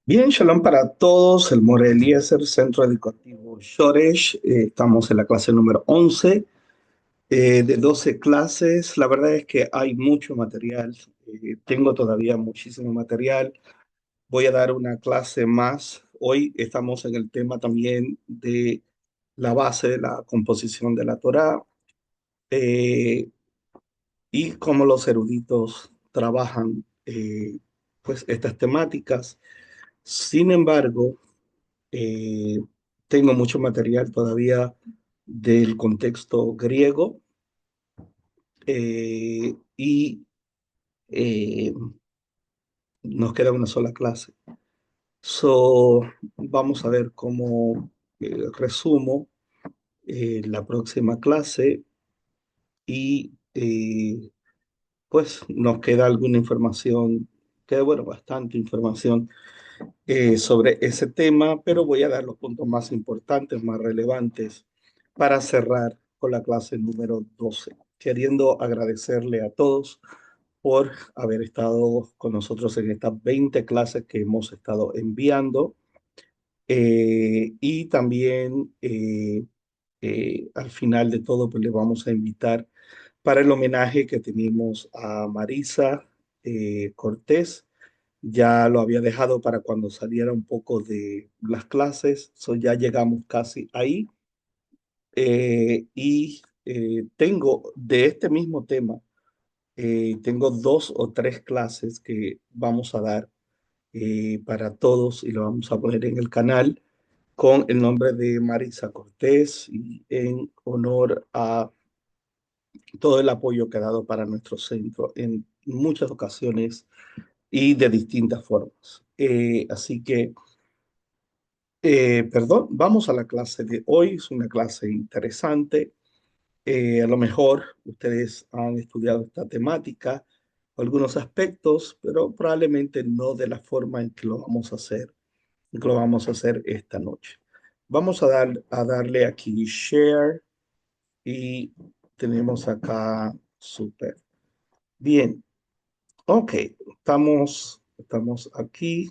Bien, shalom para todos, el More Eliezer, Centro Educativo Shoresh. Estamos en la clase número 11 de 12 clases. La verdad es que hay mucho material, tengo todavía muchísimo material. Voy a dar una clase más. Hoy estamos en el tema también de la base de la composición de la Torá y cómo los eruditos trabajan pues estas temáticas. Sin embargo, Eh, tengo mucho material todavía del contexto griego y eh, nos queda una sola clase. So, vamos a ver cómo resumo la próxima clase y pues nos queda alguna información, queda bueno, bastante información sobre ese tema, pero voy a dar los puntos más importantes, más relevantes para cerrar con la clase número 12, queriendo agradecerle a todos por haber estado con nosotros en estas 20 clases que hemos estado enviando y también al final de todo pues le vamos a invitar para el homenaje que tenemos a Marisa Cortés. Ya lo había dejado para cuando saliera un poco de las clases, so ya llegamos casi ahí. Tengo de este mismo tema, tengo dos o tres clases que vamos a dar para todos y lo vamos a poner en el canal con el nombre de Marisa Cortés y en honor a todo el apoyo que ha dado para nuestro centro en muchas ocasiones y de distintas formas. Así que perdón, vamos a la clase de hoy. Es una clase interesante. A lo mejor ustedes han estudiado esta temática, algunos aspectos, pero probablemente no de la forma en que lo vamos a hacer, en que lo vamos a hacer esta noche. Vamos a darle aquí share y tenemos acá super. Bien, ok, estamos aquí.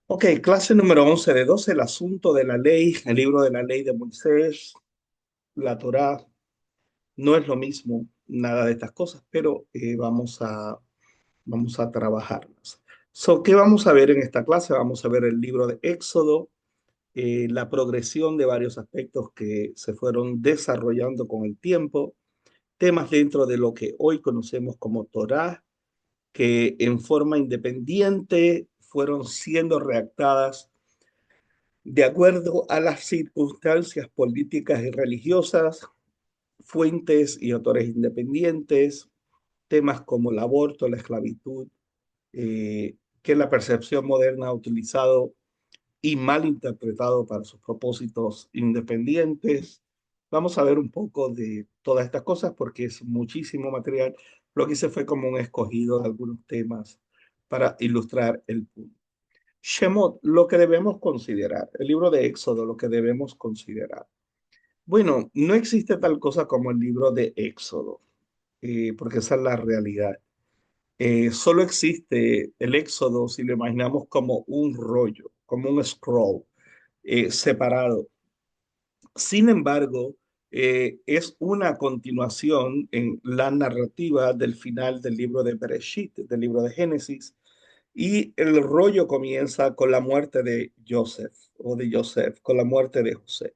Ok, clase número 11 de 12, el asunto de la ley, el libro de la ley de Moisés, la Torá. No es lo mismo nada de estas cosas, pero vamos a trabajarlas. So, ¿qué vamos a ver en esta clase? Vamos a ver el libro de Éxodo, la progresión de varios aspectos que se fueron desarrollando con el tiempo, temas dentro de lo que hoy conocemos como Torá, que en forma independiente fueron siendo redactadas de acuerdo a las circunstancias políticas y religiosas, fuentes y autores independientes, temas como el aborto, la esclavitud, que la percepción moderna ha utilizado y mal interpretado para sus propósitos independientes. Vamos a ver un poco de todas estas cosas porque es muchísimo material. Lo que hice fue como un escogido de algunos temas para ilustrar el punto. Shemot, lo que debemos considerar, el libro de Éxodo, lo que debemos considerar. Bueno, no existe tal cosa como el libro de Éxodo, porque esa es la realidad. Solo existe el Éxodo si lo imaginamos como un rollo, como un scroll separado. Sin embargo, es una continuación en la narrativa del final del libro de Bereshit, del libro de Génesis, y el rollo comienza con la muerte de Joseph o de Joseph, con la muerte de José.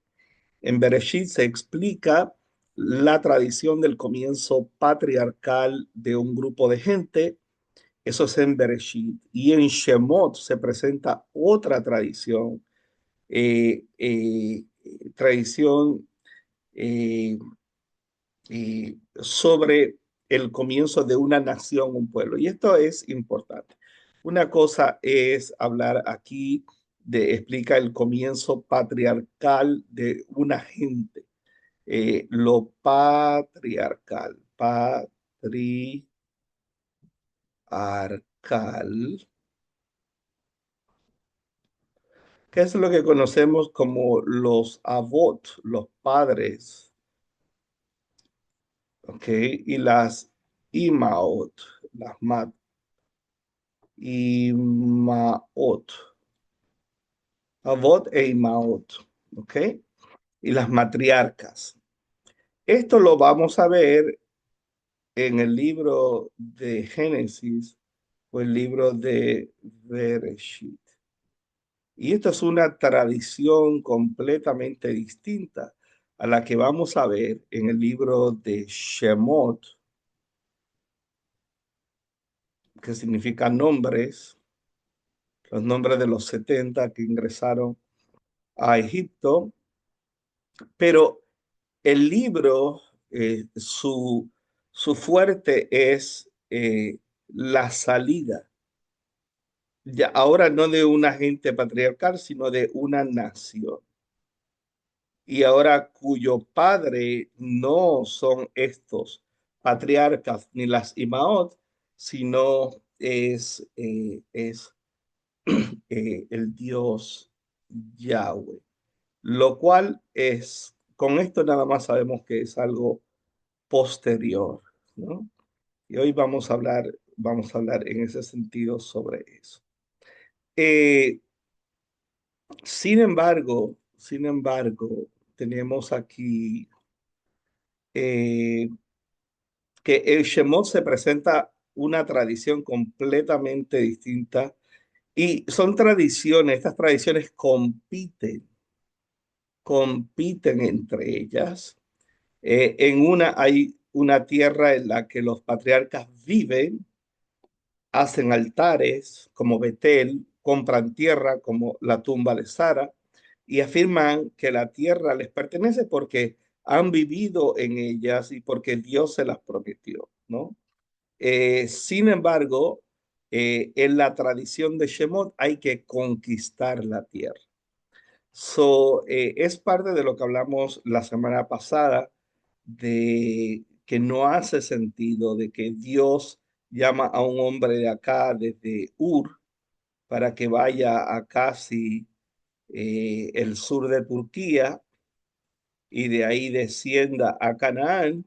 En Bereshit se explica la tradición del comienzo patriarcal de un grupo de gente. Eso es en Bereshit. Y en Shemot se presenta otra tradición, eh, eh, tradición eh, sobre el comienzo de una nación, un pueblo. Y esto es importante. Una cosa es hablar aquí explica el comienzo patriarcal de una gente. Lo patriarcal, que es lo que conocemos como los avot, los padres, ¿ok? Y las imaot, las imaot. Avot e Imaot, ¿ok? Y las matriarcas. Esto lo vamos a ver en el libro de Génesis o el libro de Bereshit. Y esto es una tradición completamente distinta a la que vamos a ver en el libro de Shemot, que significa nombres, los nombres de los 70 que ingresaron a Egipto, pero el libro, su fuerte es la salida, ya ahora no de un agente patriarcal, sino de una nación. Y ahora cuyo padre no son estos patriarcas ni las Imaot, sino es el Dios Yahweh, lo cual es, con esto nada más sabemos que es algo posterior, ¿no? Y hoy vamos a hablar en ese sentido sobre eso. Eh, sin embargo, tenemos aquí eh, que el Shemot se presenta una tradición completamente distinta y son tradiciones, estas tradiciones compiten entre ellas. En una hay una tierra en la que los patriarcas viven, hacen altares como Betel, compran tierra como la tumba de Sara y afirman que la tierra les pertenece porque han vivido en ellas y porque Dios se las prometió, ¿no? Sin embargo, en la tradición de Shemot hay que conquistar la tierra. Es parte de lo que hablamos la semana pasada, de que no hace sentido de que Dios llama a un hombre de acá, desde Ur, para que vaya a casi el sur de Turquía y de ahí descienda a Canaán.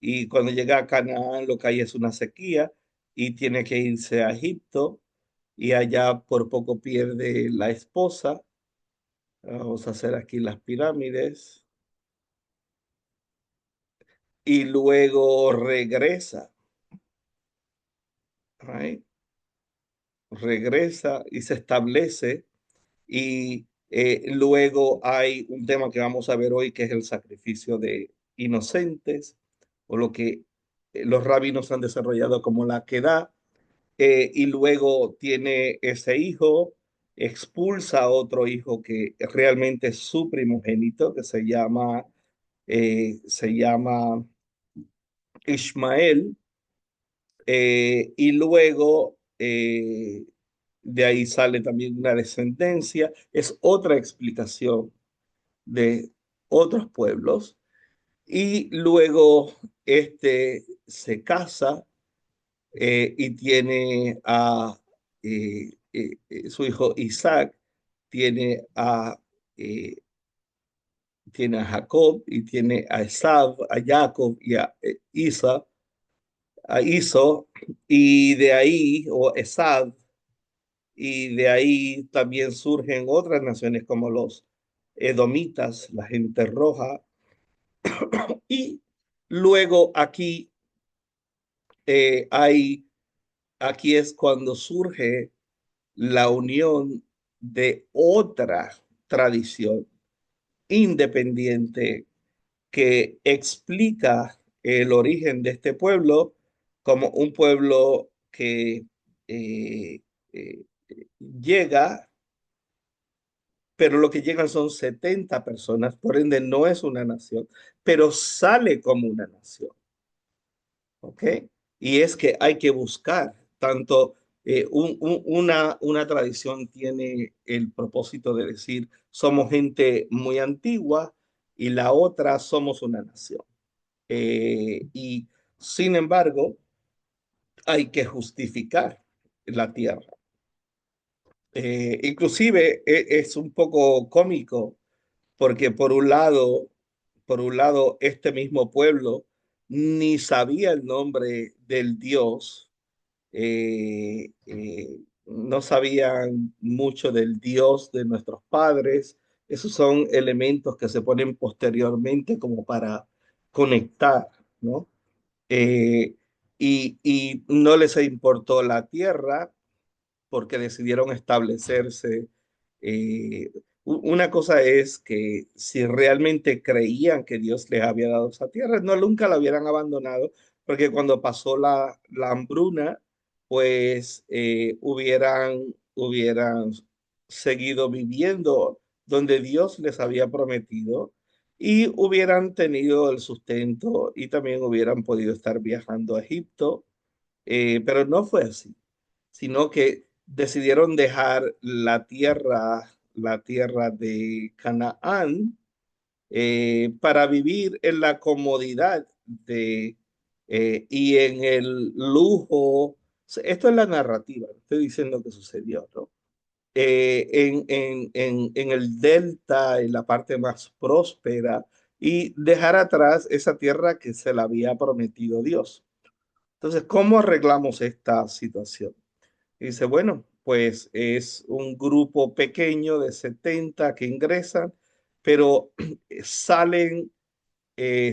Y cuando llega a Canaán, lo que hay es una sequía y tiene que irse a Egipto y allá por poco pierde la esposa. Vamos a hacer aquí las pirámides y luego regresa, right? Regresa y se establece y luego hay un tema que vamos a ver hoy que es el sacrificio de inocentes o lo que los rabinos han desarrollado como la queda, y luego tiene ese hijo, expulsa a otro hijo que realmente es su primogénito, que se llama Ismael, y luego de ahí sale también una descendencia. Es otra explicación de otros pueblos. Y luego este se casa y tiene a su hijo Isaac, tiene a, eh, tiene a Jacob y tiene a Esav, a Jacob y a Iso, y de ahí, o Esav, y de ahí también surgen otras naciones como los edomitas, la gente roja, y luego hay, aquí es cuando surge la unión de otra tradición independiente que explica el origen de este pueblo como un pueblo que eh, eh, llega, pero lo que llegan son 70 personas, por ende no es una nación, pero sale como una nación. ¿Ok? Y es que hay que buscar, tanto una tradición tiene el propósito de decir, somos gente muy antigua y la otra somos una nación. Y sin embargo, hay que justificar la tierra. Inclusive es un poco cómico porque por un lado, este mismo pueblo ni sabía el nombre del Dios, no sabían mucho del Dios de nuestros padres. Esos son elementos que se ponen posteriormente como para conectar, ¿no? Eh, y no les importó la tierra porque decidieron establecerse. eh, una cosa es que si realmente creían que Dios les había dado esa tierra, no, nunca la hubieran abandonado, porque cuando pasó la hambruna, pues hubieran seguido viviendo donde Dios les había prometido y hubieran tenido el sustento y también hubieran podido estar viajando a Egipto, pero no fue así, sino que decidieron dejar la tierra de Canaán, para vivir en la comodidad y en el lujo. Esto es la narrativa, no estoy diciendo que sucedió, ¿no? En el delta, en la parte más próspera, y dejar atrás esa tierra que se la había prometido Dios. Entonces, ¿cómo arreglamos esta situación? Y dice, bueno, pues es un grupo pequeño de 70 que ingresan, pero salen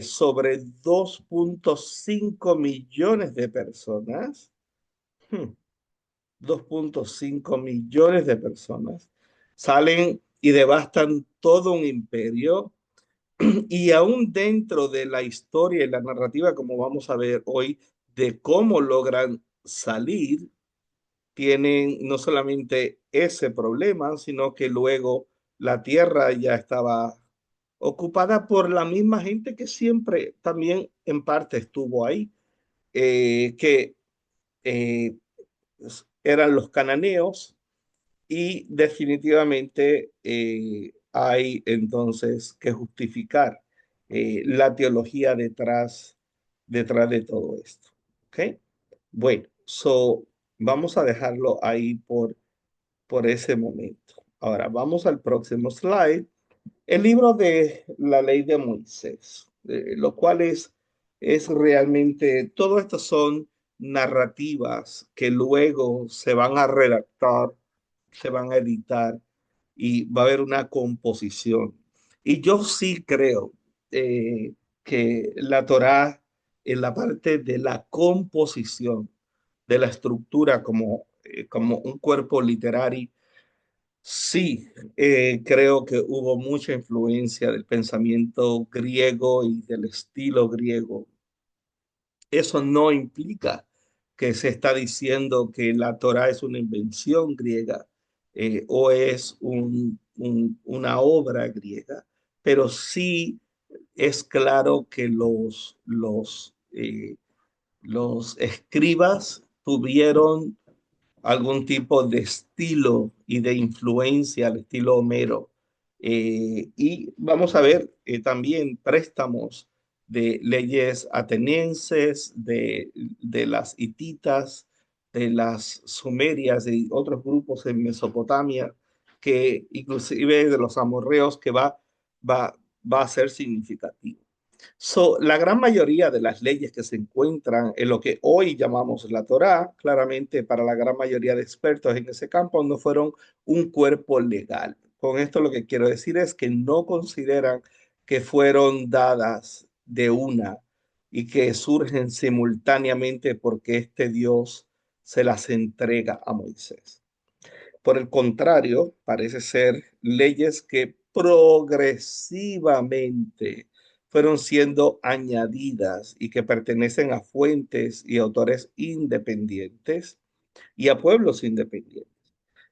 sobre 2,5 millones de personas. 2,5 millones de personas salen y devastan todo un imperio. Y aún dentro de la historia y la narrativa, como vamos a ver hoy, de cómo logran salir, tienen no solamente ese problema, sino que luego la tierra ya estaba ocupada por la misma gente que siempre también en parte estuvo ahí, que eh, eran los cananeos, y definitivamente hay entonces que justificar la teología detrás de todo esto. ¿Ok? Bueno, vamos a dejarlo ahí por ese momento. Ahora, vamos al próximo slide. El libro de la ley de Moisés, lo cual es realmente, todo esto son narrativas que luego se van a redactar, se van a editar y va a haber una composición. Y yo sí creo que la Torá, en la parte de la composición, de la estructura como un cuerpo literario, sí, creo que hubo mucha influencia del pensamiento griego y del estilo griego. Eso no implica que se está diciendo que la Torá es una invención griega, o es una obra griega, pero sí es claro que los escribas tuvieron algún tipo de estilo y de influencia al estilo Homero. Y vamos a ver también préstamos de leyes atenienses, de las hititas, de las sumerias y otros grupos en Mesopotamia, que inclusive de los amorreos, que va, va a ser significativo. La gran mayoría de las leyes que se encuentran en lo que hoy llamamos la Torá, claramente para la gran mayoría de expertos en ese campo, no fueron un cuerpo legal. Con esto lo que quiero decir es que no consideran que fueron dadas de una y que surgen simultáneamente porque este Dios se las entrega a Moisés. Por el contrario, parece ser leyes que progresivamente fueron siendo añadidas y que pertenecen a fuentes y autores independientes y a pueblos independientes.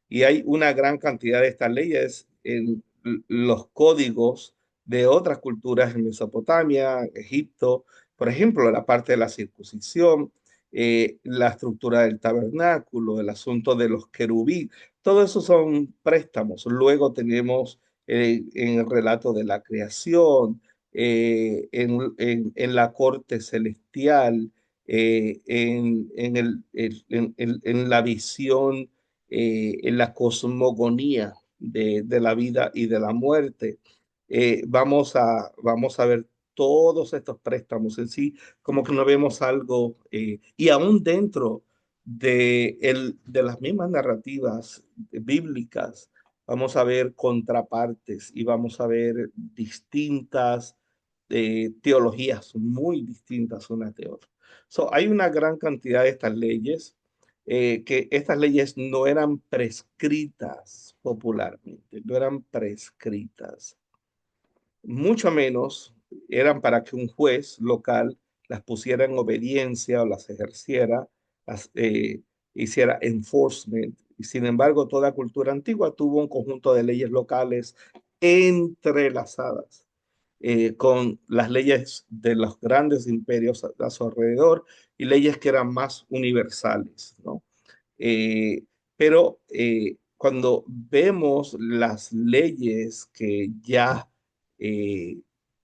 Y hay una gran cantidad de estas leyes en los códigos de otras culturas en Mesopotamia, Egipto, por ejemplo, la parte de la circuncisión, la estructura del tabernáculo, el asunto de los querubí, todo eso son préstamos. Luego tenemos en el relato de la creación, en la corte celestial, en la visión, en la cosmogonía de la vida y de la muerte. Vamos a ver todos estos préstamos en sí, como que no vemos algo, y aún dentro de las mismas narrativas bíblicas, vamos a ver contrapartes y vamos a ver distintas teologías muy distintas unas de otras. So, hay una gran cantidad de estas leyes, que estas leyes no eran prescritas popularmente, no eran prescritas, mucho menos eran para que un juez local las pusiera en obediencia o las ejerciera, las hiciera enforcement. Y sin embargo, toda cultura antigua tuvo un conjunto de leyes locales entrelazadas con las leyes de los grandes imperios a su alrededor y leyes que eran más universales, ¿no? Eh, pero cuando vemos las leyes que ya eh,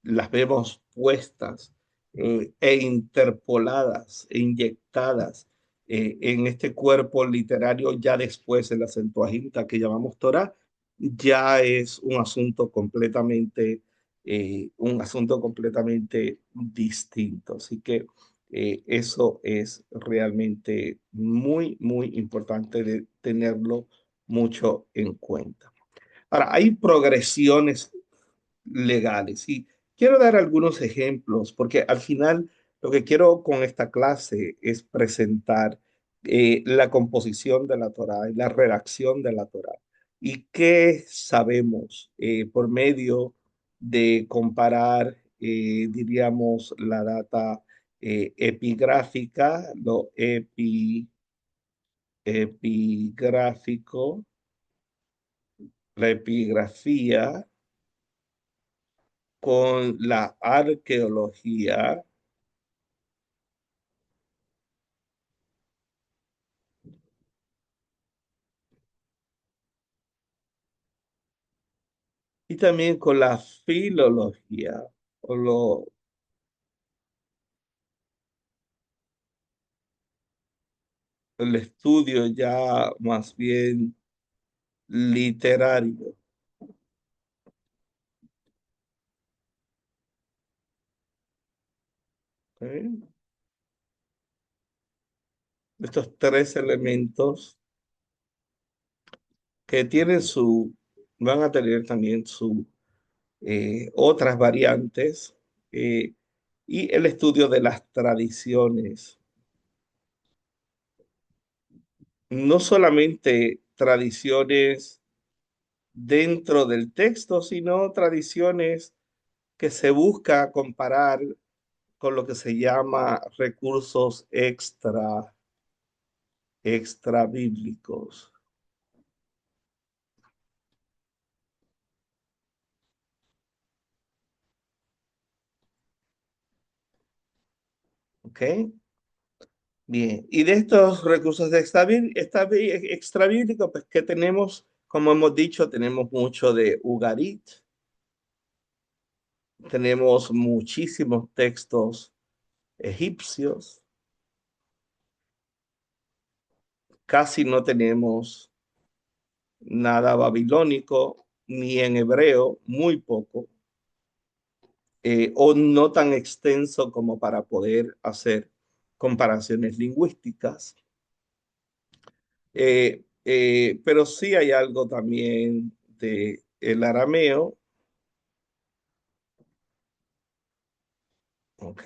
las vemos puestas e interpoladas e inyectadas en este cuerpo literario ya después en la Septuaginta que llamamos Torá, ya es un asunto completamente distinto. Así que eso es realmente muy, muy importante de tenerlo mucho en cuenta. Ahora, hay progresiones legales y quiero dar algunos ejemplos porque al final lo que quiero con esta clase es presentar la composición de la Torá y la redacción de la Torá y qué sabemos por medio de comparar, diríamos, la data epigráfica, epigráfico, la epigrafía con la arqueología y también con la filología, o el estudio ya más bien literario. ¿Ok? Estos tres elementos que van a tener también su otras variantes eh, y el estudio de las tradiciones, no solamente tradiciones dentro del texto, sino tradiciones que se busca comparar con lo que se llama recursos extra bíblicos. ¿Ok? Bien. Y de estos recursos extra bíblicos, pues que tenemos, como hemos dicho, tenemos mucho de Ugarit, tenemos muchísimos textos egipcios, casi no tenemos nada babilónico, ni en hebreo, muy poco, o no tan extenso como para poder hacer comparaciones lingüísticas. Pero sí hay algo también de el arameo, ¿ok?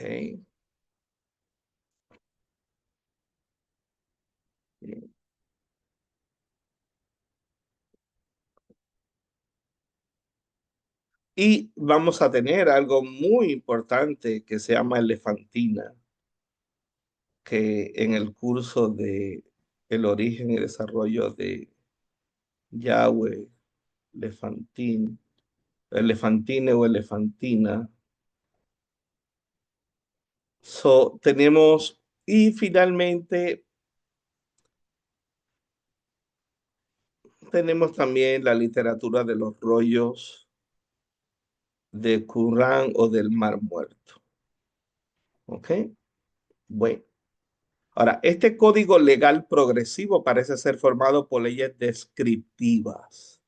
Y vamos a tener algo muy importante que se llama elefantina, que en el curso de el origen y desarrollo de Yahweh, elefantín, elefantine o elefantina. Tenemos, y finalmente tenemos también la literatura de los rollos de Qurán o del Mar Muerto. ¿Ok? Bueno. Ahora, este código legal progresivo parece ser formado por leyes descriptivas.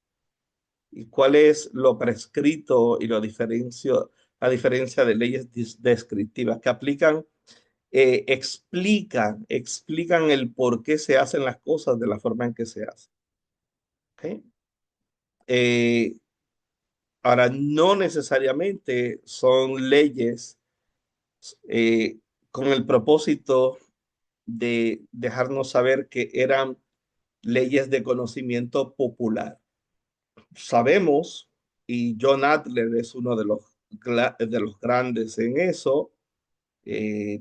¿Y cuál es lo prescrito y la diferencia de leyes descriptivas que aplican explican el por qué se hacen las cosas de la forma en que se hacen. ¿Ok? Eh, Ahora, no necesariamente son leyes eh, con el propósito de dejarnos saber que eran leyes de conocimiento popular. Sabemos, y John Adler es uno de los grandes en eso.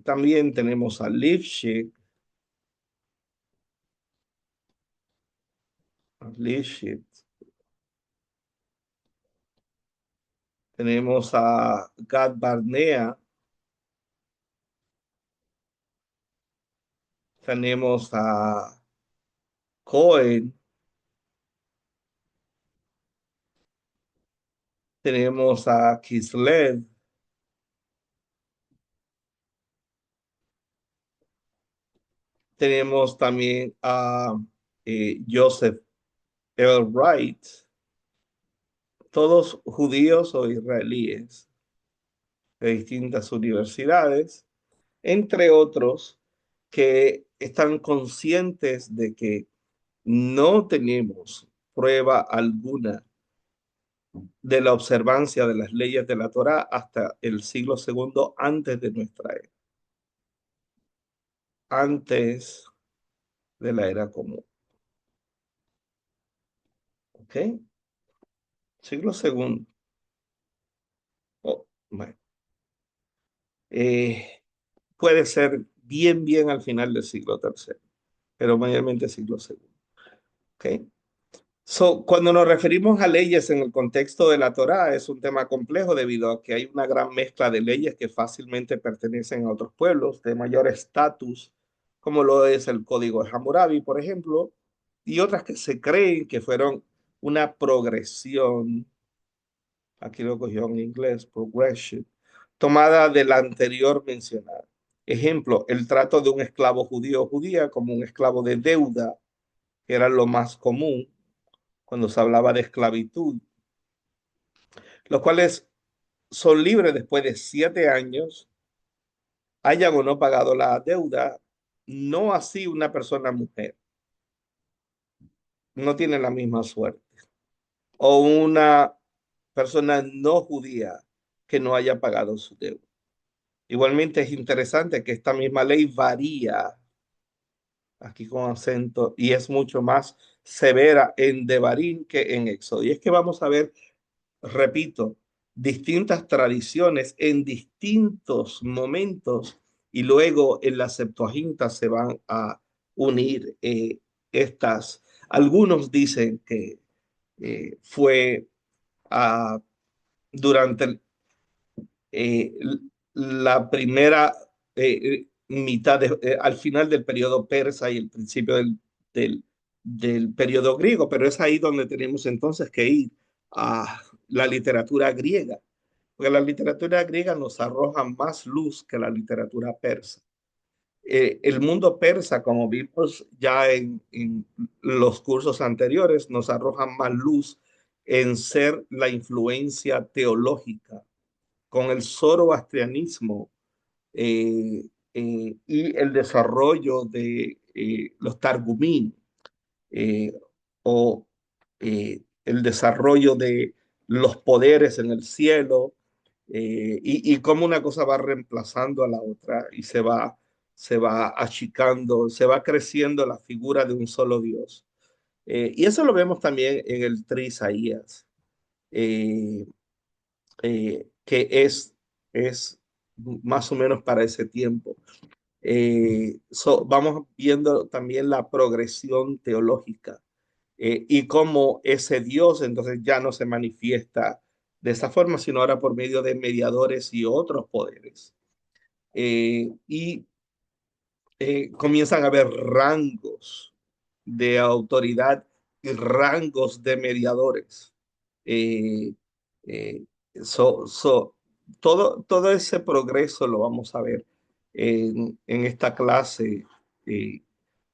También tenemos a Lifshitz, tenemos a Gad Barnea, tenemos a Cohen, tenemos a Kislev, tenemos también a Joseph L. Wright, todos judíos o israelíes de distintas universidades, entre otros que están conscientes de que no tenemos prueba alguna de la observancia de las leyes de la Torá hasta el siglo segundo antes de nuestra era, antes de la era común. ¿Ok? Siglo segundo. Oh, bueno. Eh, Puede ser bien al final del siglo tercero, pero mayormente siglo segundo. ¿Ok? So, cuando nos referimos a leyes en el contexto de la Torá, es un tema complejo debido a que hay una gran mezcla de leyes que fácilmente pertenecen a otros pueblos de mayor estatus, como lo es el Código de Hammurabi, por ejemplo, y otras que se creen que fueron una progresión, aquí lo cogió en inglés, progression, tomada de la anterior mencionada. Ejemplo, el trato de un esclavo judío o judía como un esclavo de deuda, que era lo más común cuando se hablaba de esclavitud, los cuales son libres después de 7 años, hayan o no pagado la deuda, no así una persona mujer, no tiene la misma suerte, o una persona no judía que no haya pagado su deuda. Igualmente es interesante que esta misma ley varía aquí con acento y es mucho más severa en Devarim que en Éxodo. Y es que vamos a ver, repito, distintas tradiciones en distintos momentos y luego en la Septuaginta se van a unir estas. Algunos dicen que fue uh, durante eh, la primera mitad, al final del periodo persa y el principio del, del periodo griego, pero es ahí donde tenemos entonces que ir a la literatura griega, porque la literatura griega nos arroja más luz que la literatura persa. El mundo persa, como vimos ya en los cursos anteriores, nos arroja más luz en ser la influencia teológica con el zoroastrianismo y el desarrollo de los targumín eh, o el desarrollo de los poderes en el cielo y cómo una cosa va reemplazando a la otra y se va achicando, se va creciendo la figura de un solo Dios. Y eso lo vemos también en el Trisaías. Eh, que es más o menos para ese tiempo. Vamos viendo también la progresión teológica y cómo ese Dios entonces ya no se manifiesta de esa forma, sino ahora por medio de mediadores y otros poderes. Y comienzan a haber rangos de autoridad y rangos de mediadores. Eh, eh, so, so, todo ese progreso lo vamos a ver en esta clase, eh,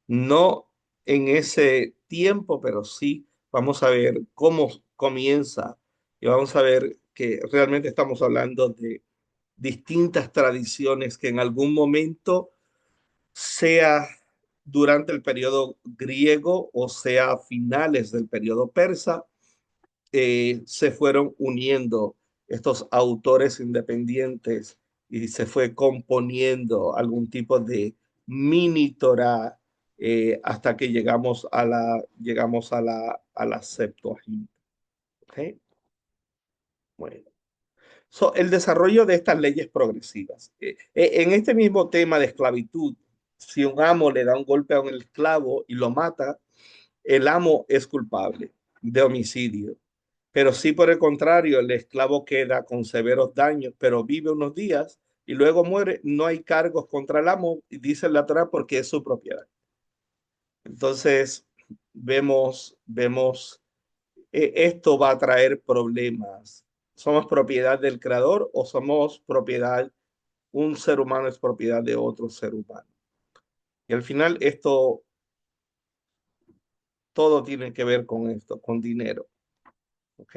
no en ese tiempo, pero sí vamos a ver cómo comienza y vamos a ver que realmente estamos hablando distintas tradiciones que en algún momento, sea durante el periodo griego o sea a finales del periodo persa, se fueron uniendo estos autores independientes y se fue componiendo algún tipo de mini Torah, hasta que llegamos a la Septuaginta. ¿Okay? Bueno. So, el desarrollo de estas leyes progresivas. En este mismo tema de esclavitud, si un amo le da un golpe a un esclavo y lo mata, el amo es culpable de homicidio. Pero si por el contrario el esclavo queda con severos daños, pero vive unos días y luego muere, no hay cargos contra el amo, y dice la Torah, porque es su propiedad. Entonces, vemos, esto va a traer problemas. ¿Somos propiedad del creador o somos propiedad, un ser humano es propiedad de otro ser humano? Y al final esto, todo tiene que ver con esto, con dinero. ¿Ok?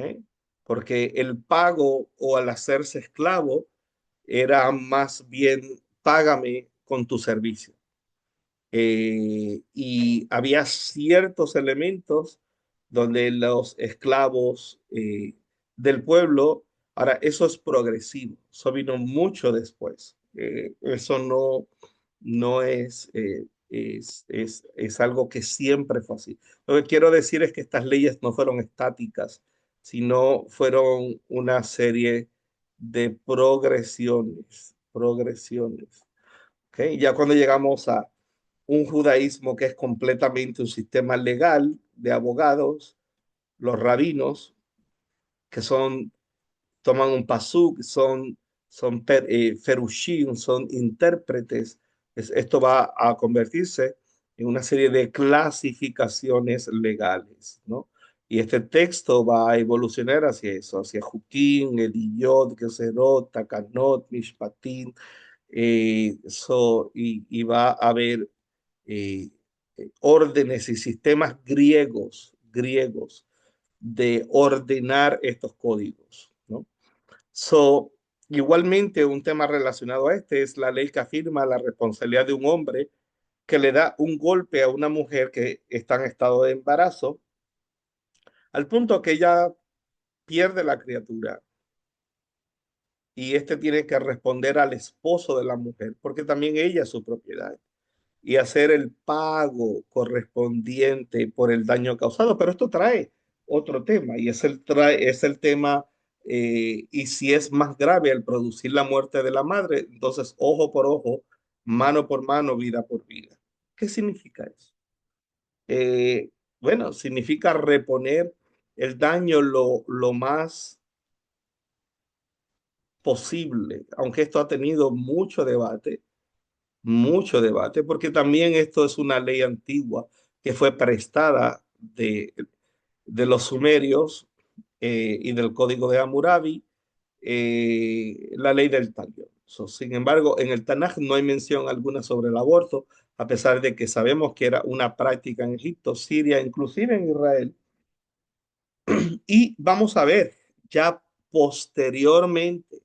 Porque el pago o al hacerse esclavo era más bien págame con tu servicio. Y había ciertos elementos donde los esclavos, del pueblo, ahora eso es progresivo, eso vino mucho después. Eso no es algo que siempre fue así. Lo que quiero decir es que estas leyes no fueron estáticas, sino fueron una serie de progresiones. ¿Ok? Ya cuando llegamos a un judaísmo que es completamente un sistema legal de abogados, los rabinos, que toman un pasuk, son ferushim, son intérpretes. Esto va a convertirse en una serie de clasificaciones legales, ¿no? Y este texto va a evolucionar hacia eso, hacia Jukim, Eliyot, Geserot, Takanot, Mishpatim, y va a haber, eh, órdenes y sistemas griegos de ordenar estos códigos, ¿no? So, igualmente, un tema relacionado a este es la ley que afirma la responsabilidad de un hombre que le da un golpe a una mujer que está en estado de embarazo, al punto que ella pierde la criatura, y este tiene que responder al esposo de la mujer, porque también ella es su propiedad, y hacer el pago correspondiente por el daño causado. Pero esto trae otro tema, y es el tema, y si es más grave al producir la muerte de la madre, entonces ojo por ojo, mano por mano, vida por vida. ¿Qué significa eso? Eh, bueno, significa reponer el daño lo más posible, aunque esto ha tenido mucho debate, porque también esto es una ley antigua que fue prestada de los sumerios, y del código de Hammurabi, la ley del talión. So, sin embargo, en el Tanaj no hay mención alguna sobre el aborto, a pesar de que sabemos que era una práctica en Egipto, Siria, inclusive en Israel. Y vamos a ver, ya posteriormente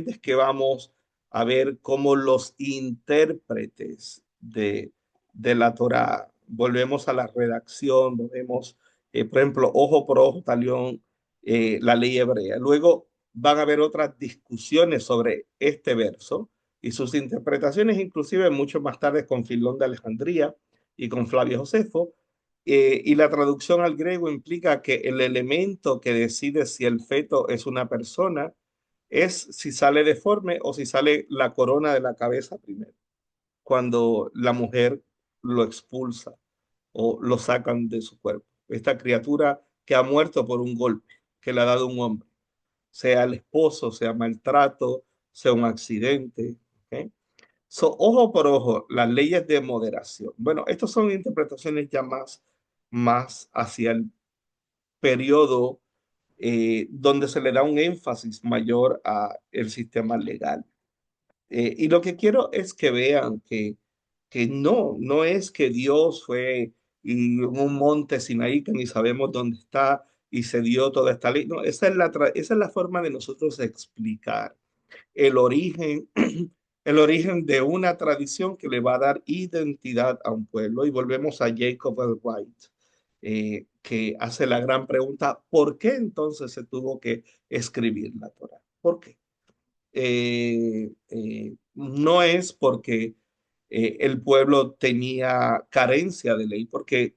es que vamos a ver cómo los intérpretes de la Torá, volvemos a la redacción, vemos, por ejemplo, ojo por ojo, talión, la ley hebrea. Luego van a haber otras discusiones sobre este verso y sus interpretaciones, inclusive mucho más tarde con Filón de Alejandría y con Flavio Josefo. Y la traducción al griego implica que el elemento que decide si el feto es una persona es si sale deforme o si sale la corona de la cabeza primero, cuando la mujer lo expulsa o lo sacan de su cuerpo. Esta criatura que ha muerto por un golpe que le ha dado un hombre, sea el esposo, sea maltrato, sea un accidente. ¿Ok? So, ojo por ojo, las leyes de moderación. Bueno, estas son interpretaciones ya más hacia el periodo, donde se le da un énfasis mayor a el sistema legal. Y lo que quiero es que vean que no es que Dios fue en un monte Sinaí que ni sabemos dónde está y se dio toda esta ley. No, esa es la forma de nosotros explicar. el origen, el origen de una tradición que le va a dar identidad a un pueblo. Y volvemos a Jacob L. Wright, que hace la gran pregunta, ¿por qué entonces se tuvo que escribir la Torá? ¿Por qué? No es porque el pueblo tenía carencia de ley, porque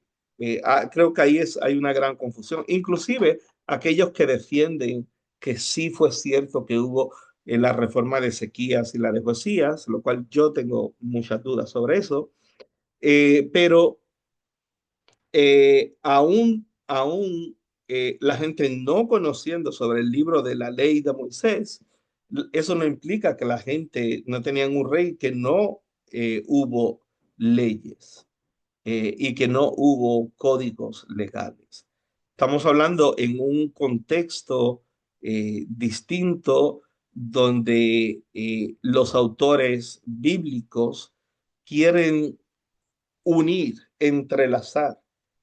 creo que ahí hay una gran confusión. Inclusive aquellos que defienden que sí fue cierto que hubo la reforma de Ezequías y la de Josías, lo cual yo tengo muchas dudas sobre eso, pero aún la gente no conociendo sobre el libro de la ley de Moisés, eso no implica que la gente no tenían un rey, que no hubo leyes y que no hubo códigos legales. Estamos hablando en un contexto distinto donde los autores bíblicos quieren unir, entrelazar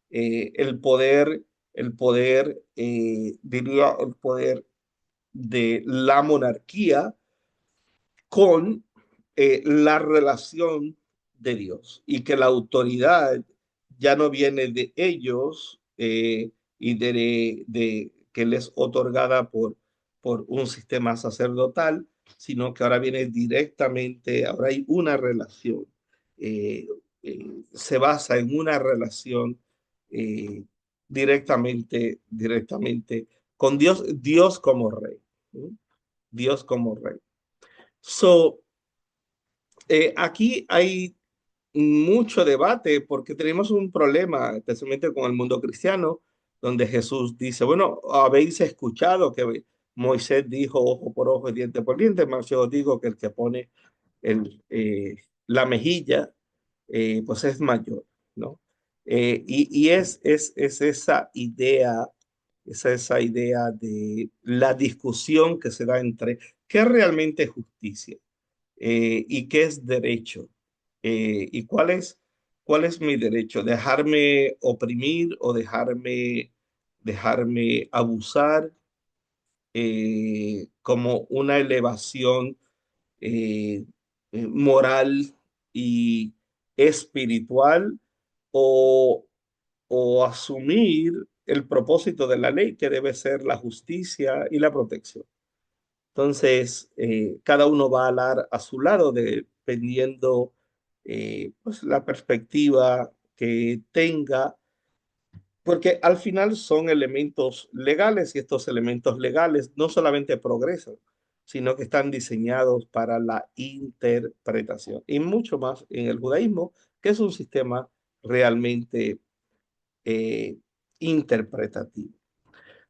diría, el poder de la monarquía con la relación de Dios y que la autoridad ya no viene de ellos y que les otorgada por un sistema sacerdotal, sino que ahora viene directamente, ahora hay una relación, eh, se basa en una relación eh, directamente con Dios, Dios como rey, ¿sí? Dios como rey. So, aquí hay mucho debate porque tenemos un problema, especialmente con el mundo cristiano, donde Jesús dice, bueno, habéis escuchado que Moisés dijo ojo por ojo y diente por diente, mas yo os digo que el que pone el, la mejilla, pues es mayor, ¿no? Y es esa idea de la discusión que se da entre qué es realmente justicia y qué es derecho y cuál es mi derecho, dejarme oprimir o dejarme abusar como una elevación eh, moral y espiritual o, o asumir el propósito de la ley que debe ser la justicia y la protección. Entonces, cada uno va a hablar a su lado dependiendo pues, la perspectiva que tenga, porque al final son elementos legales y estos elementos legales no solamente progresan, sino que están diseñados para la interpretación y mucho más en el judaísmo, que es un sistema realmente eh, interpretativo.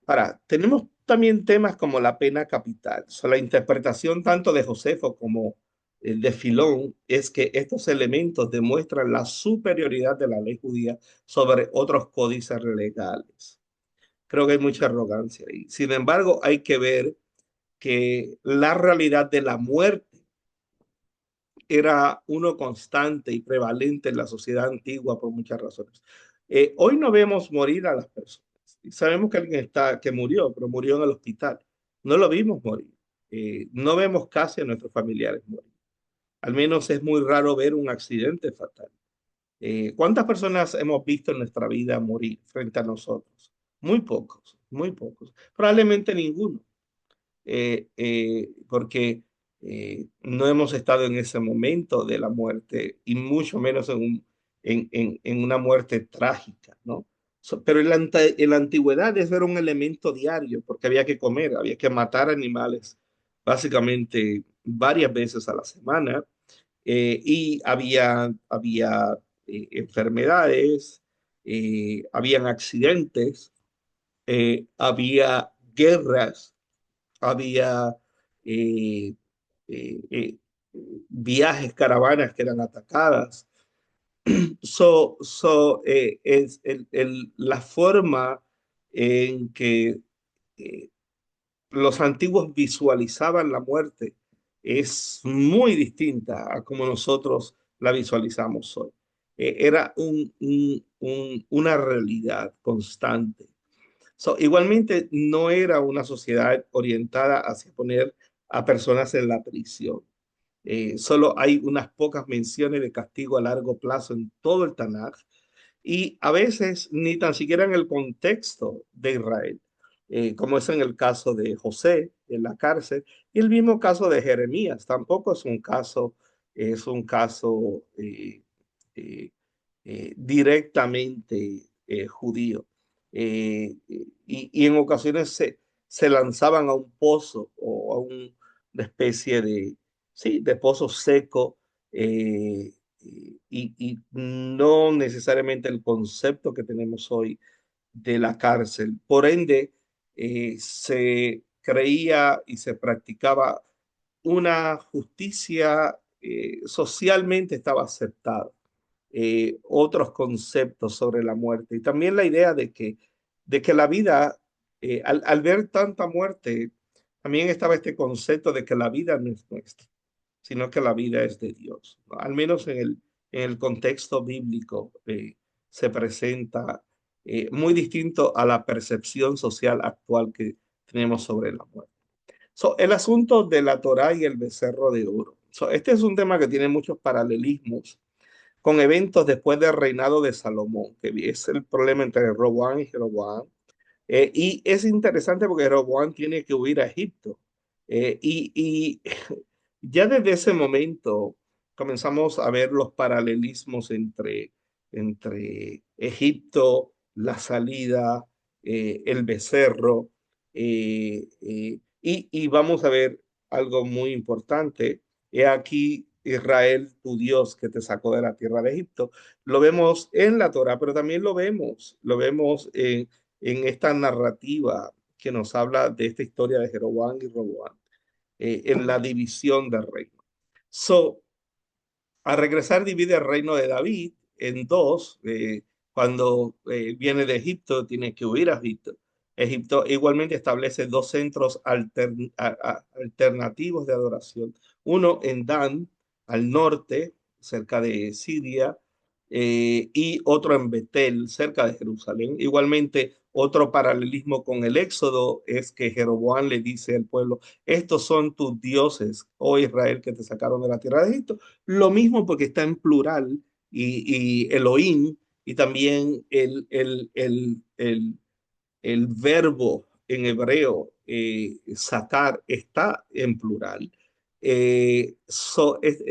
Ahora, tenemos también temas como la pena capital. So, la interpretación tanto de Josefo como de Filón es que estos elementos demuestran la superioridad de la ley judía sobre otros códices legales. Creo que hay mucha arrogancia ahí. Sin embargo, hay que ver que la realidad de la muerte era uno constante y prevalente en la sociedad antigua por muchas razones. Hoy no vemos morir a las personas. Sabemos que alguien que murió, pero murió en el hospital. No lo vimos morir. No vemos casi a nuestros familiares morir. Al menos es muy raro ver un accidente fatal. ¿Cuántas personas hemos visto en nuestra vida morir frente a nosotros? Muy pocos, muy pocos. Probablemente ninguno porque no hemos estado en ese momento de la muerte y mucho menos en una muerte trágica, ¿no? Pero en la antigüedad eso era un elemento diario porque había que comer, había que matar animales básicamente varias veces a la semana y había enfermedades, habían accidentes, había guerras, había eh, eh, eh, viajes, caravanas que eran atacadas. Es la forma en que eh, los antiguos visualizaban la muerte es muy distinta a como nosotros la visualizamos hoy. Era una realidad constante. Igualmente, no era una sociedad orientada hacia poner a personas en la prisión. Solo hay unas pocas menciones de castigo a largo plazo en todo el Tanaj y a veces ni tan siquiera en el contexto de Israel, como es en el caso de José en la cárcel y el mismo caso de Jeremías. Tampoco es un caso eh, directamente judío. Y en ocasiones se lanzaban a un pozo o a una especie de, sí, de pozo seco y no necesariamente el concepto que tenemos hoy de la cárcel. Por ende, se creía y se practicaba una justicia socialmente estaba aceptada. Otros conceptos sobre la muerte y también la idea de que la vida, al ver tanta muerte, también estaba este concepto de que la vida no es nuestra, sino que la vida es de Dios, ¿no? Al menos en el contexto bíblico se presenta muy distinto a la percepción social actual que tenemos sobre la muerte. So, el asunto de la Torá y el becerro de oro. So, este es un tema que tiene muchos paralelismos con eventos después del reinado de Salomón, que es el problema entre Roboam y Jeroboam. Y es interesante porque Jeroboam tiene que huir a Egipto. Y ya desde ese momento comenzamos a ver los paralelismos entre Egipto, la salida, el becerro, y vamos a ver algo muy importante. He aquí Israel, tu Dios, que te sacó de la tierra de Egipto. Lo vemos en la Torah, pero también lo vemos en esta narrativa que nos habla de esta historia de Jeroboam y Roboam, en la división del reino. So, a regresar divide el reino de David en dos. Cuando viene de Egipto, tiene que huir a Egipto. Egipto igualmente establece dos centros alternativos de adoración. Uno en Dan, al norte, cerca de Siria, y otro en Betel, cerca de Jerusalén. Igualmente, otro paralelismo con el Éxodo es que Jeroboam le dice al pueblo, estos son tus dioses, oh Israel, que te sacaron de la tierra de Egipto. Lo mismo porque está en plural y Elohim y también el verbo en hebreo sacar está en plural. Es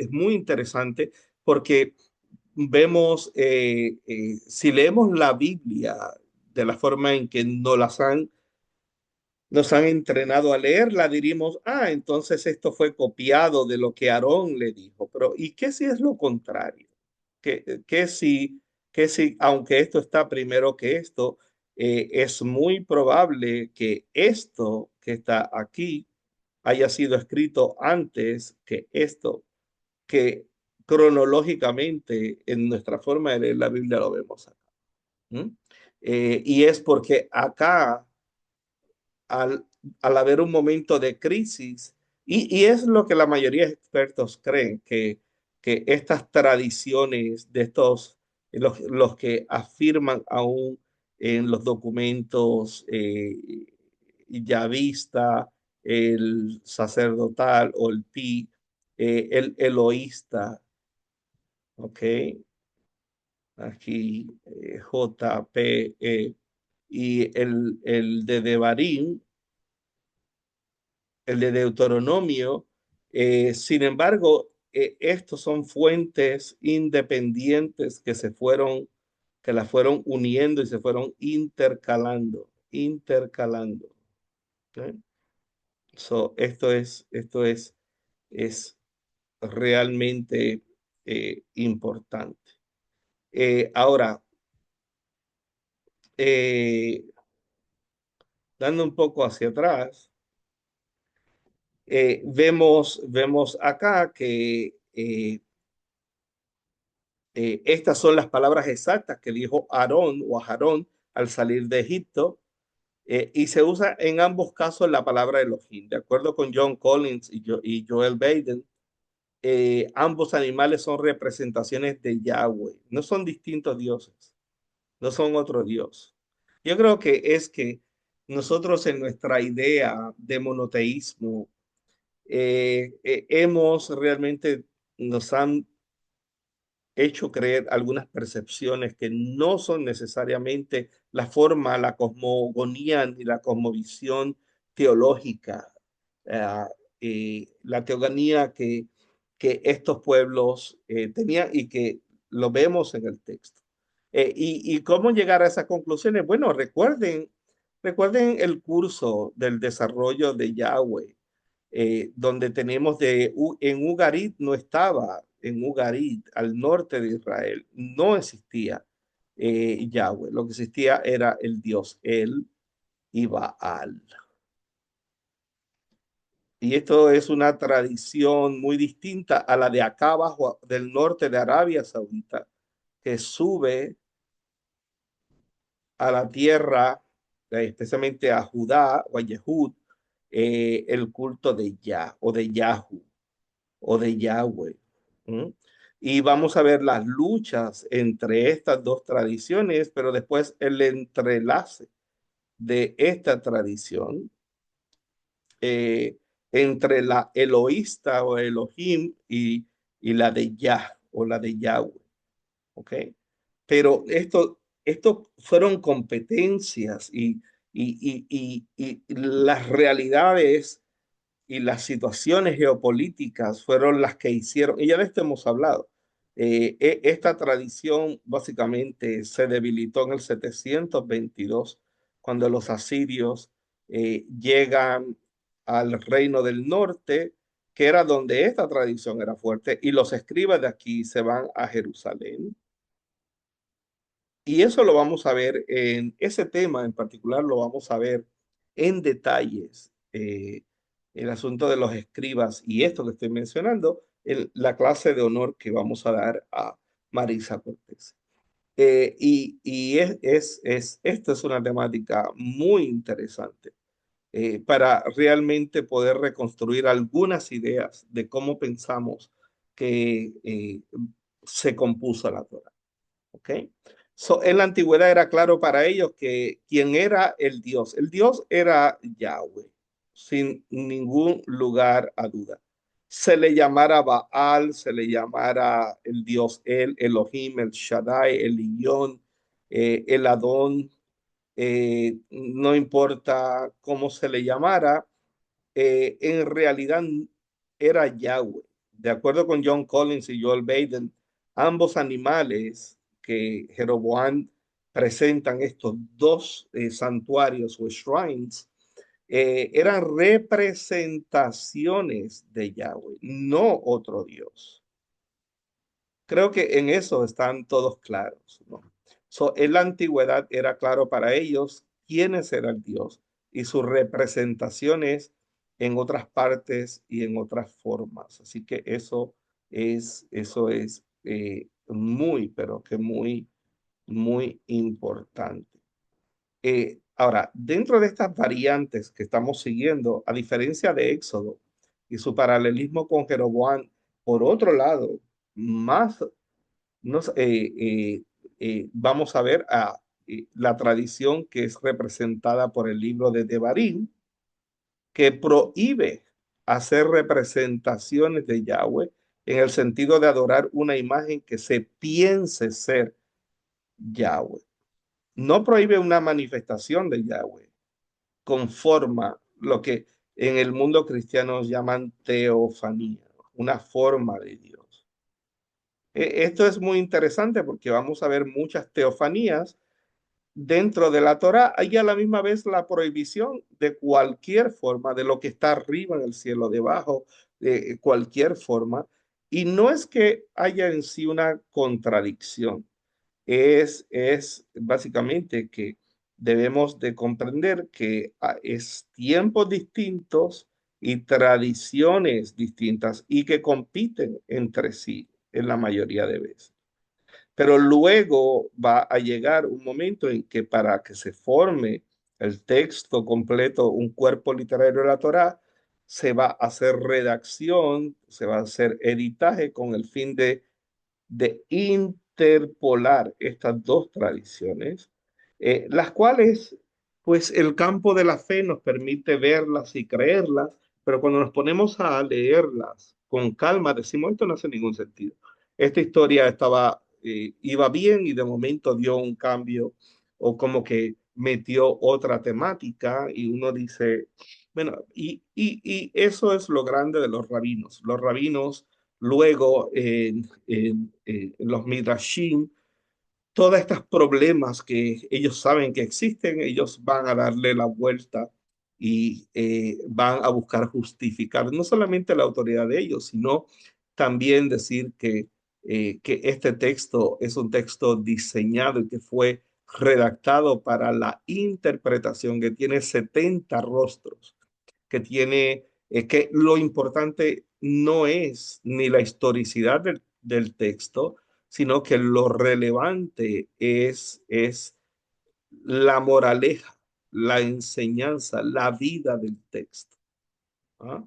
muy interesante porque vemos, si leemos la Biblia de la forma en que nos han entrenado a leerla, diríamos, ah, entonces esto fue copiado de lo que Aarón le dijo. Pero, ¿y qué si es lo contrario? ¿Qué si, qué si, aunque esto está primero que esto, es muy probable que esto que está aquí haya sido escrito antes que esto, que cronológicamente en nuestra forma de leer la Biblia lo vemos acá? ¿Mm? Y es porque acá al, al haber un momento de crisis, y es lo que la mayoría de expertos creen, que estas tradiciones de estos, los que afirman aún en los documentos yavista, el sacerdotal o el pi, el eloísta, ¿ok? Aquí JPE y el de Devarim, el de Deuteronomio. Sin embargo, estos son fuentes independientes que las fueron uniendo y se fueron intercalando. ¿Okay? So, es realmente importante. Ahora, eh, dando un poco hacia atrás, vemos acá que estas son las palabras exactas que dijo Aarón o Aarón al salir de Egipto, y se usa en ambos casos la palabra Elohim. De acuerdo con John Collins y Joel Baden, ambos animales son representaciones de Yahweh, no son distintos dioses, no son otro Dios. Yo creo que es que nosotros en nuestra idea de monoteísmo hemos realmente, nos han hecho creer algunas percepciones que no son necesariamente la forma, la cosmogonía ni la cosmovisión teológica, eh, la teogonía que estos pueblos tenían y que lo vemos en el texto. Y cómo llegar a esas conclusiones? Bueno, recuerden el curso del desarrollo de Yahweh, donde tenemos en Ugarit no estaba, en Ugarit, al norte de Israel, no existía Yahweh, lo que existía era el dios El y Baal. Y esto es una tradición muy distinta a la de acá abajo del norte de Arabia Saudita, que sube a la tierra, especialmente a Judá o a Yehud, el culto de Yah o de Yahu o de Yahweh. ¿Mm? Y vamos a ver las luchas entre estas dos tradiciones, pero después el entrelace de esta tradición eh, entre la eloísta o Elohim y la de Yah o la de Yahweh. ¿Ok? Pero esto fueron competencias y las realidades y las situaciones geopolíticas fueron las que hicieron, y ya de esto hemos hablado, esta tradición básicamente se debilitó en el 722, cuando los asirios llegan al reino del norte, que era donde esta tradición era fuerte, y los escribas de aquí se van a Jerusalén. Y eso lo vamos a ver en ese tema en particular, lo vamos a ver en detalles. El asunto de los escribas y esto que estoy mencionando, la clase de honor que vamos a dar a Marisa Cortés. Esta es una temática muy interesante para realmente poder reconstruir algunas ideas de cómo pensamos que se compuso la Torah. ¿Ok? En la antigüedad era claro para ellos que quién era el Dios era Yahweh, sin ningún lugar a duda. Se le llamara Baal, se le llamara el Dios El, Elohim, el Shaddai, el Iyón, el Adón, no importa cómo se le llamara, en realidad era Yahweh. De acuerdo con John Collins y Joel Baden, ambos animales que Jeroboam presentan, estos dos santuarios o shrines, eran representaciones de Yahweh, no otro Dios. Creo que en eso están todos claros, ¿no? En la antigüedad era claro para ellos quiénes era el Dios y sus representaciones en otras partes y en otras formas. Así que eso es muy, pero que muy, muy importante. Ahora, dentro de estas variantes que estamos siguiendo, a diferencia de Éxodo y su paralelismo con Jeroboam, por otro lado, más vamos a ver la tradición que es representada por el libro de Devarim, que prohíbe hacer representaciones de Yahweh en el sentido de adorar una imagen que se piense ser Yahweh. No prohíbe una manifestación de Yahweh, conforma lo que en el mundo cristiano llaman teofanía, una forma de Dios. Esto es muy interesante porque vamos a ver muchas teofanías dentro de la Torá. Hay a la misma vez la prohibición de cualquier forma, de lo que está arriba en el cielo, debajo, de cualquier forma. Y no es que haya en sí una contradicción, es básicamente que debemos de comprender que es tiempos distintos y tradiciones distintas y que compiten entre sí en la mayoría de veces. Pero luego va a llegar un momento en que para que se forme el texto completo, un cuerpo literario de la Torá, se va a hacer redacción, se va a hacer editaje con el fin de interpolar estas dos tradiciones, las cuales, pues el campo de la fe nos permite verlas y creerlas, pero cuando nos ponemos a leerlas con calma, decimos, esto no hace ningún sentido. Esta historia iba bien y de momento dio un cambio o como que metió otra temática y uno dice, bueno, y eso es lo grande de los rabinos. Los rabinos luego en los midrashim, todos estos problemas que ellos saben que existen, ellos van a darle la vuelta y van a buscar justificar no solamente la autoridad de ellos, sino también decir que este texto es un texto diseñado y que fue redactado para la interpretación, que tiene 70 rostros, que tiene, que lo importante no es ni la historicidad del texto, sino que lo relevante es la moraleja, la enseñanza, la vida del texto. ¿Ah?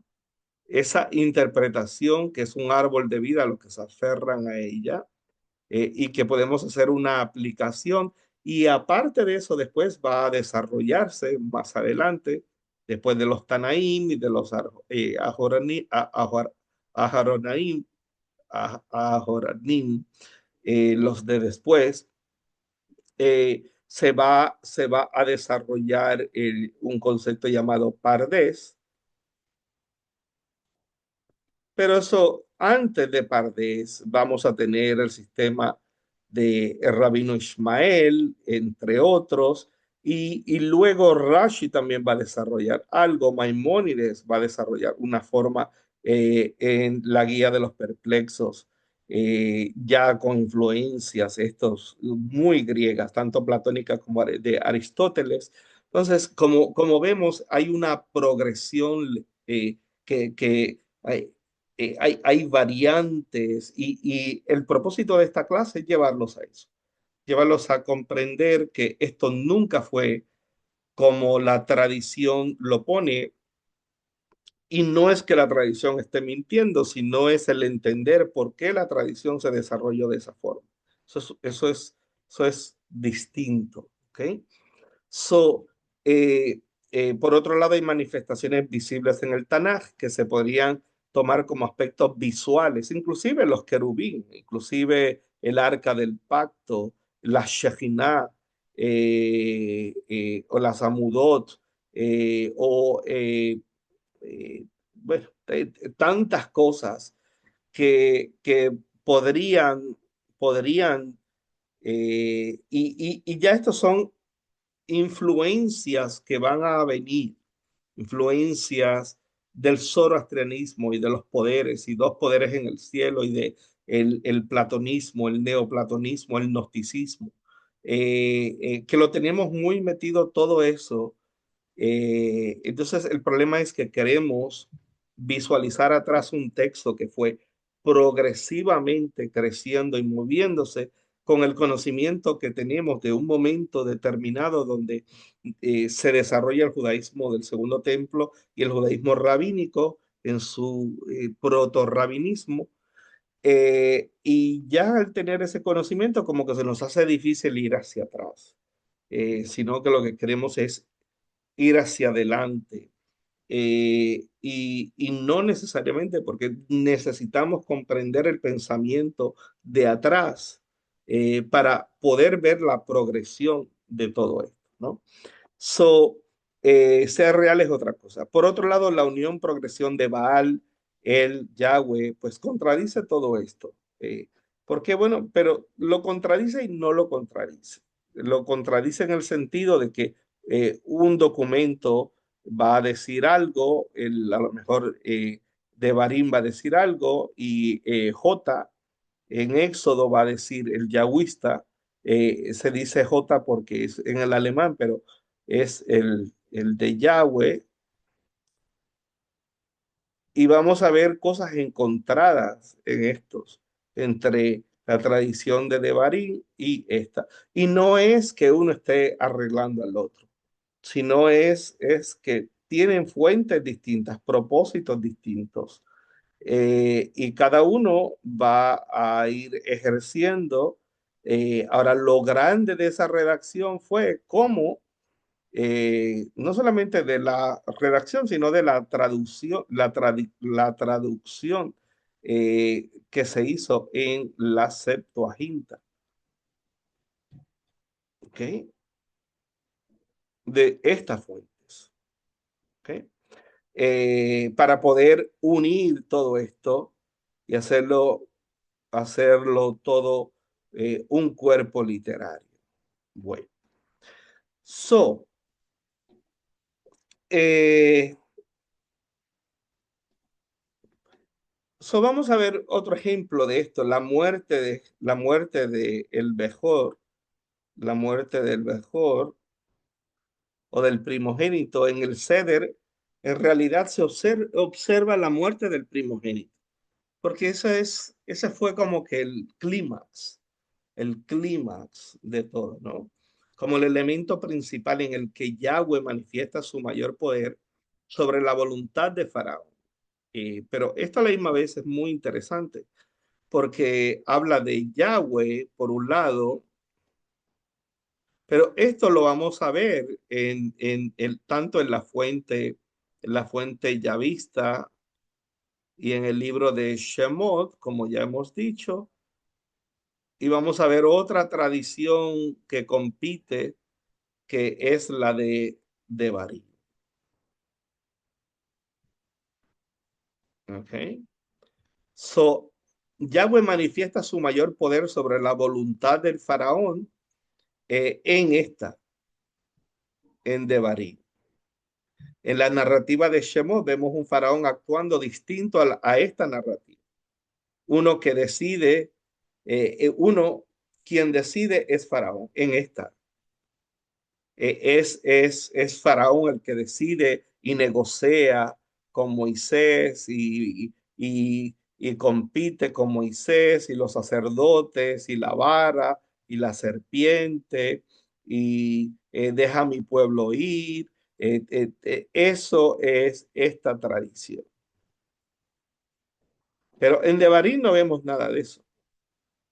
Esa interpretación que es un árbol de vida, los que se aferran a ella, y que podemos hacer una aplicación. Y aparte de eso, después va a desarrollarse más adelante, después de los Tanaim y de los Aharonaim, Ajoranim, los de después, se va a desarrollar un concepto llamado Pardes, pero eso, antes de Pardes, vamos a tener el sistema de el Rabino Ishmael, entre otros, y luego Rashi también va a desarrollar algo, Maimónides va a desarrollar una forma en la guía de los perplexos, ya con influencias estos muy griegas, tanto platónicas como de Aristóteles. Entonces, como vemos, hay una progresión que hay variantes y el propósito de esta clase es llevarlos a eso, llevarlos a comprender que esto nunca fue como la tradición lo pone y no es que la tradición esté mintiendo, sino es el entender por qué la tradición se desarrolló de esa forma. Eso es distinto, ¿ok? So, eh, por otro lado, hay manifestaciones visibles en el Tanaj que se podrían tomar como aspectos visuales, inclusive los querubín, inclusive el arca del pacto, la Shejinah, o las Amudot, bueno, tantas cosas que podrían y ya estos son influencias que van a venir, influencias del zoroastrianismo y de los poderes, y dos poderes en el cielo, y de el platonismo, el neoplatonismo, el gnosticismo, que lo tenemos muy metido todo eso. Entonces, el problema es que queremos visualizar atrás un texto que fue progresivamente creciendo y moviéndose con el conocimiento que tenemos de un momento determinado donde se desarrolla el judaísmo del segundo templo y el judaísmo rabínico en su proto-rabinismo. Y ya al tener ese conocimiento, como que se nos hace difícil ir hacia atrás, sino que lo que queremos es ir hacia adelante. Y no necesariamente porque necesitamos comprender el pensamiento de atrás para poder ver la progresión de todo esto, ¿no? So, ser real es otra cosa. Por otro lado, la unión progresión de Baal, el Yahweh, pues contradice todo esto. Porque bueno, pero lo contradice y no lo contradice. Lo contradice en el sentido de que un documento va a decir algo, a lo mejor Devarim va a decir algo y J en Éxodo va a decir el yahwista, se dice J porque es en el alemán, pero es el de Yahweh, y vamos a ver cosas encontradas en estos, entre la tradición de Devarim y esta. Y no es que uno esté arreglando al otro, sino es que tienen fuentes distintas, propósitos distintos, y cada uno va a ir ejerciendo. Ahora, lo grande de esa redacción fue cómo no solamente de la redacción, sino de la traducción, la traducción que se hizo en la Septuaginta, ¿ok? De estas fuentes, ¿ok? Para poder unir todo esto y hacerlo todo un cuerpo literario. Bueno, so, eh, vamos a ver otro ejemplo de esto, la muerte de el Bejor, la muerte del Bejor o del primogénito en el Ceder. En realidad se observa la muerte del primogénito, porque ese fue como que el clímax de todo, ¿no? Como el elemento principal en el que Yahweh manifiesta su mayor poder sobre la voluntad de Faraón. Pero esto a la misma vez es muy interesante porque habla de Yahweh por un lado, pero esto lo vamos a ver tanto en la fuente yavista y en el libro de Shemot, como ya hemos dicho, y vamos a ver otra tradición que compite, que es la de Barí. ¿Ok? So, Yahweh manifiesta su mayor poder sobre la voluntad del faraón en Devarim. En la narrativa de Shemot vemos un faraón actuando distinto a esta narrativa. Uno que decide, quien decide es faraón en esta. Es Faraón el que decide y negocia con Moisés y compite con Moisés y los sacerdotes y la vara y la serpiente y deja a mi pueblo ir. Eso es esta tradición. Pero en Devarim no vemos nada de eso.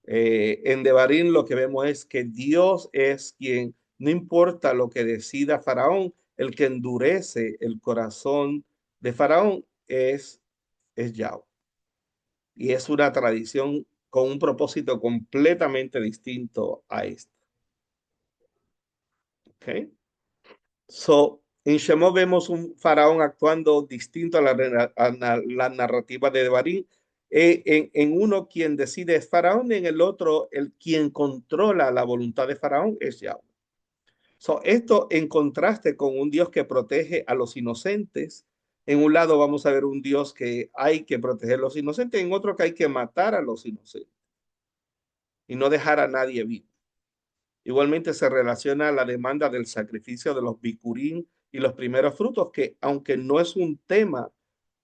En Devarim lo que vemos es que Dios es quien, no importa lo que decida Faraón, el que endurece el corazón de Faraón es Yahweh. Y es una tradición con un propósito completamente distinto a este. ¿Okay? So, en Shemot vemos un faraón actuando distinto a la narrativa de Devarim. En uno quien decide es faraón, y en el otro el quien controla la voluntad de faraón es Yahweh. So, esto en contraste con un Dios que protege a los inocentes. En un lado vamos a ver un Dios que hay que proteger a los inocentes, en otro que hay que matar a los inocentes y no dejar a nadie vivo. Igualmente se relaciona a la demanda del sacrificio de los bicurín y los primeros frutos, que aunque no es un tema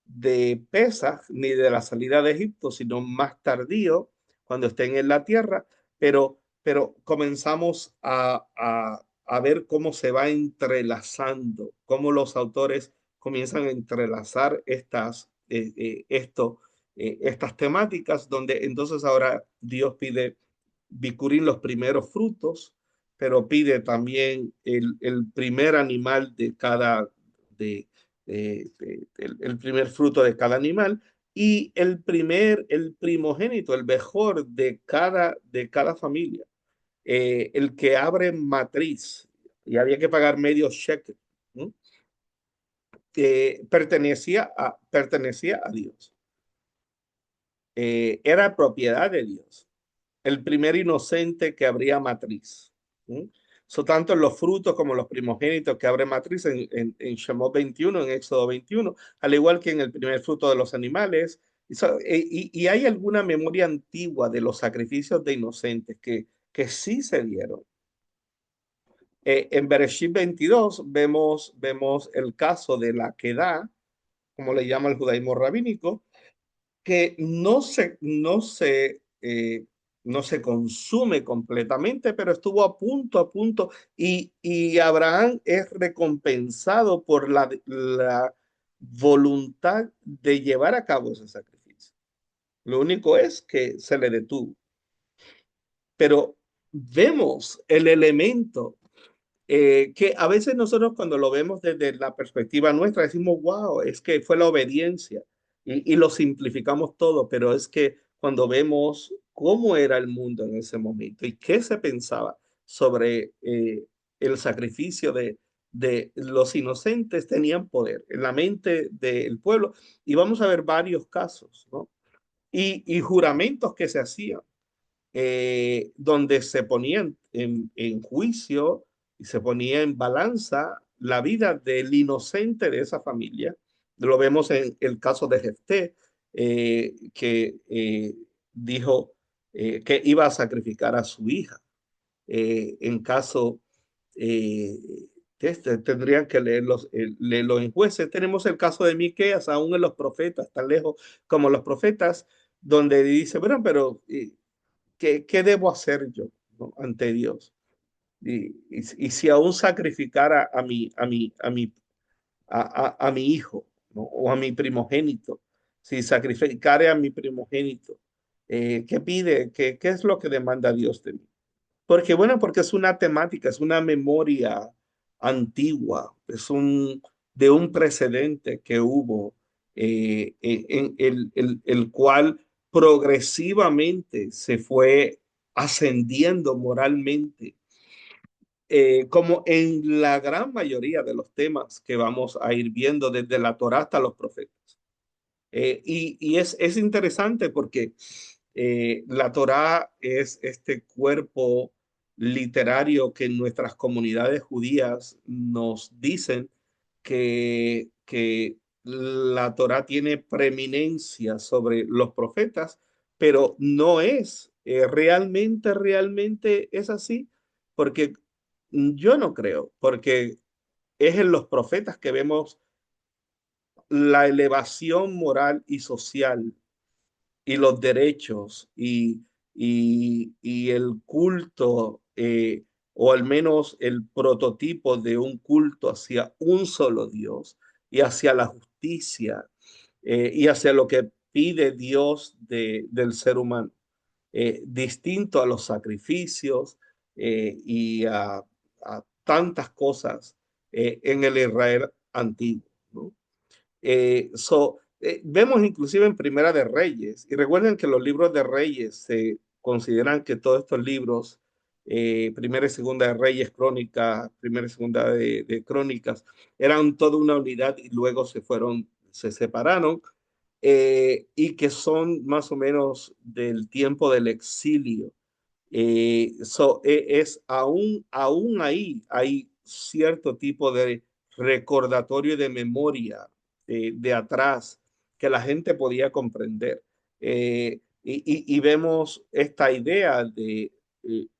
de Pesaj ni de la salida de Egipto, sino más tardío, cuando estén en la tierra, pero comenzamos a ver cómo se va entrelazando, cómo los autores comienzan a entrelazar estas temáticas, donde entonces ahora Dios pide bicurín los primeros frutos, pero pide también el primer animal de cada, el primer fruto de cada animal y el primogénito, el mejor de cada familia, el que abre matriz, y había que pagar medio shekel, ¿no? Que pertenecía a Dios, era propiedad de Dios, el primer inocente que abría matriz. ¿Sí? So, tanto en los frutos como los primogénitos que abren matriz en Shemot 21, en Éxodo 21, al igual que en el primer fruto de los animales. Y hay alguna memoria antigua de los sacrificios de inocentes que sí se dieron. En Bereshit 22 vemos el caso de la Kedah, como le llama el judaísmo rabínico, que no se consume completamente, pero estuvo a punto, y Abraham es recompensado por la voluntad de llevar a cabo ese sacrificio. Lo único es que se le detuvo. Pero vemos el elemento que a veces nosotros cuando lo vemos desde la perspectiva nuestra decimos, wow, es que fue la obediencia y lo simplificamos todo, pero es que cuando vemos cómo era el mundo en ese momento y qué se pensaba sobre el sacrificio de los inocentes, tenían poder en la mente del pueblo. Y vamos a ver varios casos, ¿no? Y juramentos que se hacían donde se ponía en juicio y se ponía en balanza la vida del inocente de esa familia. Lo vemos en el caso de Jefté, que dijo que iba a sacrificar a su hija. En caso eh, de este, tendrían que leerlos en jueces. Tenemos el caso de Miqueas, aún en los profetas, tan lejos como los profetas, donde dice, bueno, pero ¿qué debo hacer yo, ¿no? Ante Dios? Y si aún sacrificara a mi hijo, ¿no? O a mi primogénito, si sacrificare a mi primogénito, ¿qué pide? ¿Qué es lo que demanda Dios de mí? Porque bueno, porque es una temática, es una memoria antigua, de un precedente que hubo en el cual progresivamente se fue ascendiendo moralmente, como en la gran mayoría de los temas que vamos a ir viendo desde la Torá hasta los profetas. Es interesante porque la Torá es este cuerpo literario que en nuestras comunidades judías nos dicen que la Torá tiene preeminencia sobre los profetas, pero no es realmente es así, porque yo no creo, porque es en los profetas que vemos la elevación moral y social y los derechos y el culto, o al menos el prototipo de un culto hacia un solo Dios y hacia la justicia y hacia lo que pide Dios del ser humano, distinto a los sacrificios y a tantas cosas en el Israel antiguo, ¿no? Vemos inclusive en Primera de Reyes, y recuerden que los libros de Reyes se consideran que todos estos libros, Primera y Segunda de Reyes, Crónicas, Primera y Segunda de Crónicas, eran toda una unidad y luego se separaron, y que son más o menos del tiempo del exilio. Es aún ahí hay cierto tipo de recordatorio y de memoria de atrás que la gente podía comprender. Y vemos esta idea de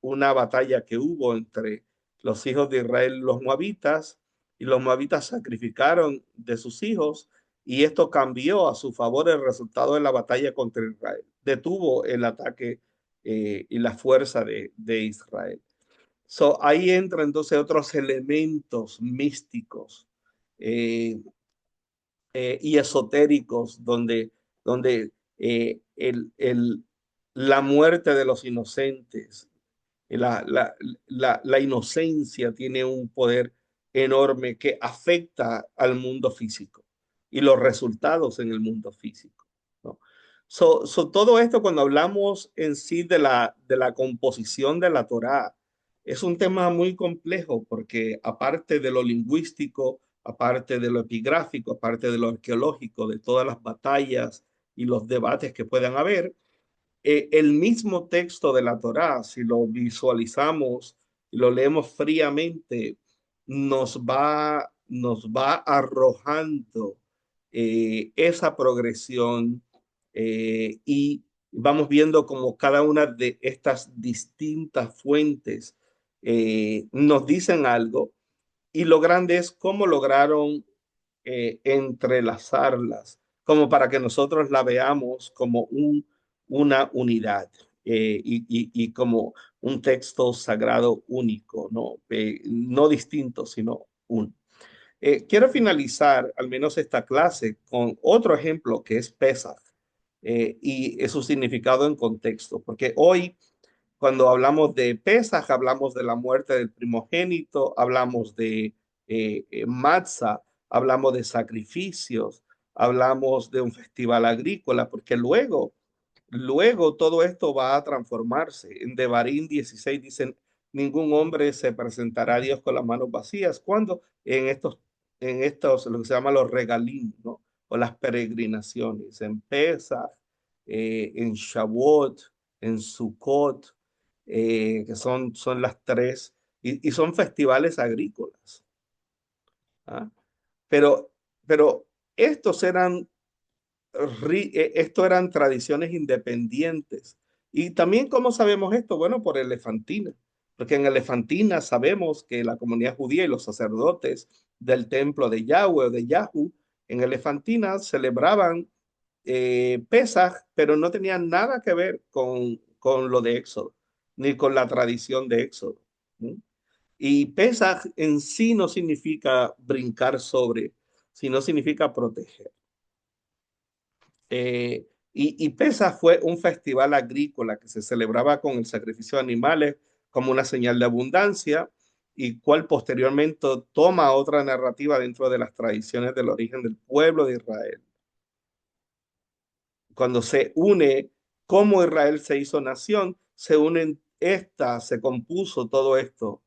una batalla que hubo entre los hijos de Israel y los moabitas, y los moabitas sacrificaron de sus hijos, y esto cambió a su favor el resultado de la batalla contra Israel. Detuvo el ataque y la fuerza de Israel. Ahí entran entonces otros elementos místicos eh, y esotéricos donde la muerte de los inocentes, la, la, la inocencia tiene un poder enorme que afecta al mundo físico y los resultados en el mundo físico, ¿no? Todo esto cuando hablamos en sí de la composición de la Torá, es un tema muy complejo porque aparte de lo lingüístico, aparte de lo epigráfico, aparte de lo arqueológico, de todas las batallas y los debates que puedan haber, el mismo texto de la Torá, si lo visualizamos y lo leemos fríamente, nos va arrojando esa progresión, y vamos viendo como cada una de estas distintas fuentes nos dicen algo, y lo grande es cómo lograron entrelazarlas, como para que nosotros la veamos como una unidad, y como un texto sagrado único, ¿no? No distinto, sino uno. Quiero finalizar al menos esta clase con otro ejemplo que es Pesach, y su significado en contexto, porque hoy Cuando hablamos de Pesaj, hablamos de la muerte del primogénito, hablamos de Matzah, hablamos de sacrificios, hablamos de un festival agrícola, porque luego todo esto va a transformarse. En Devarim 16 dicen, ningún hombre se presentará a Dios con las manos vacías. Cuando en estos, lo que se llama los regalim, ¿no? O las peregrinaciones, en Pesach, en Shavuot, en Sukkot, que son las tres, y son festivales agrícolas. ¿Ah? Pero, pero estos esto eran tradiciones independientes. Y también, ¿cómo sabemos esto? Bueno, por Elefantina, porque en Elefantina sabemos que la comunidad judía y los sacerdotes del templo de Yahweh o de Yahu en Elefantina celebraban Pesaj, pero no tenían nada que ver con lo de Éxodo, ni con la tradición de Éxodo. ¿No? Y Pesaj en sí no significa brincar sobre, sino significa proteger. Y Pesa fue un festival agrícola que se celebraba con el sacrificio de animales como una señal de abundancia y cual posteriormente toma otra narrativa dentro de las tradiciones del origen del pueblo de Israel. Cuando se une cómo Israel se hizo nación, se unen se compuso todo esto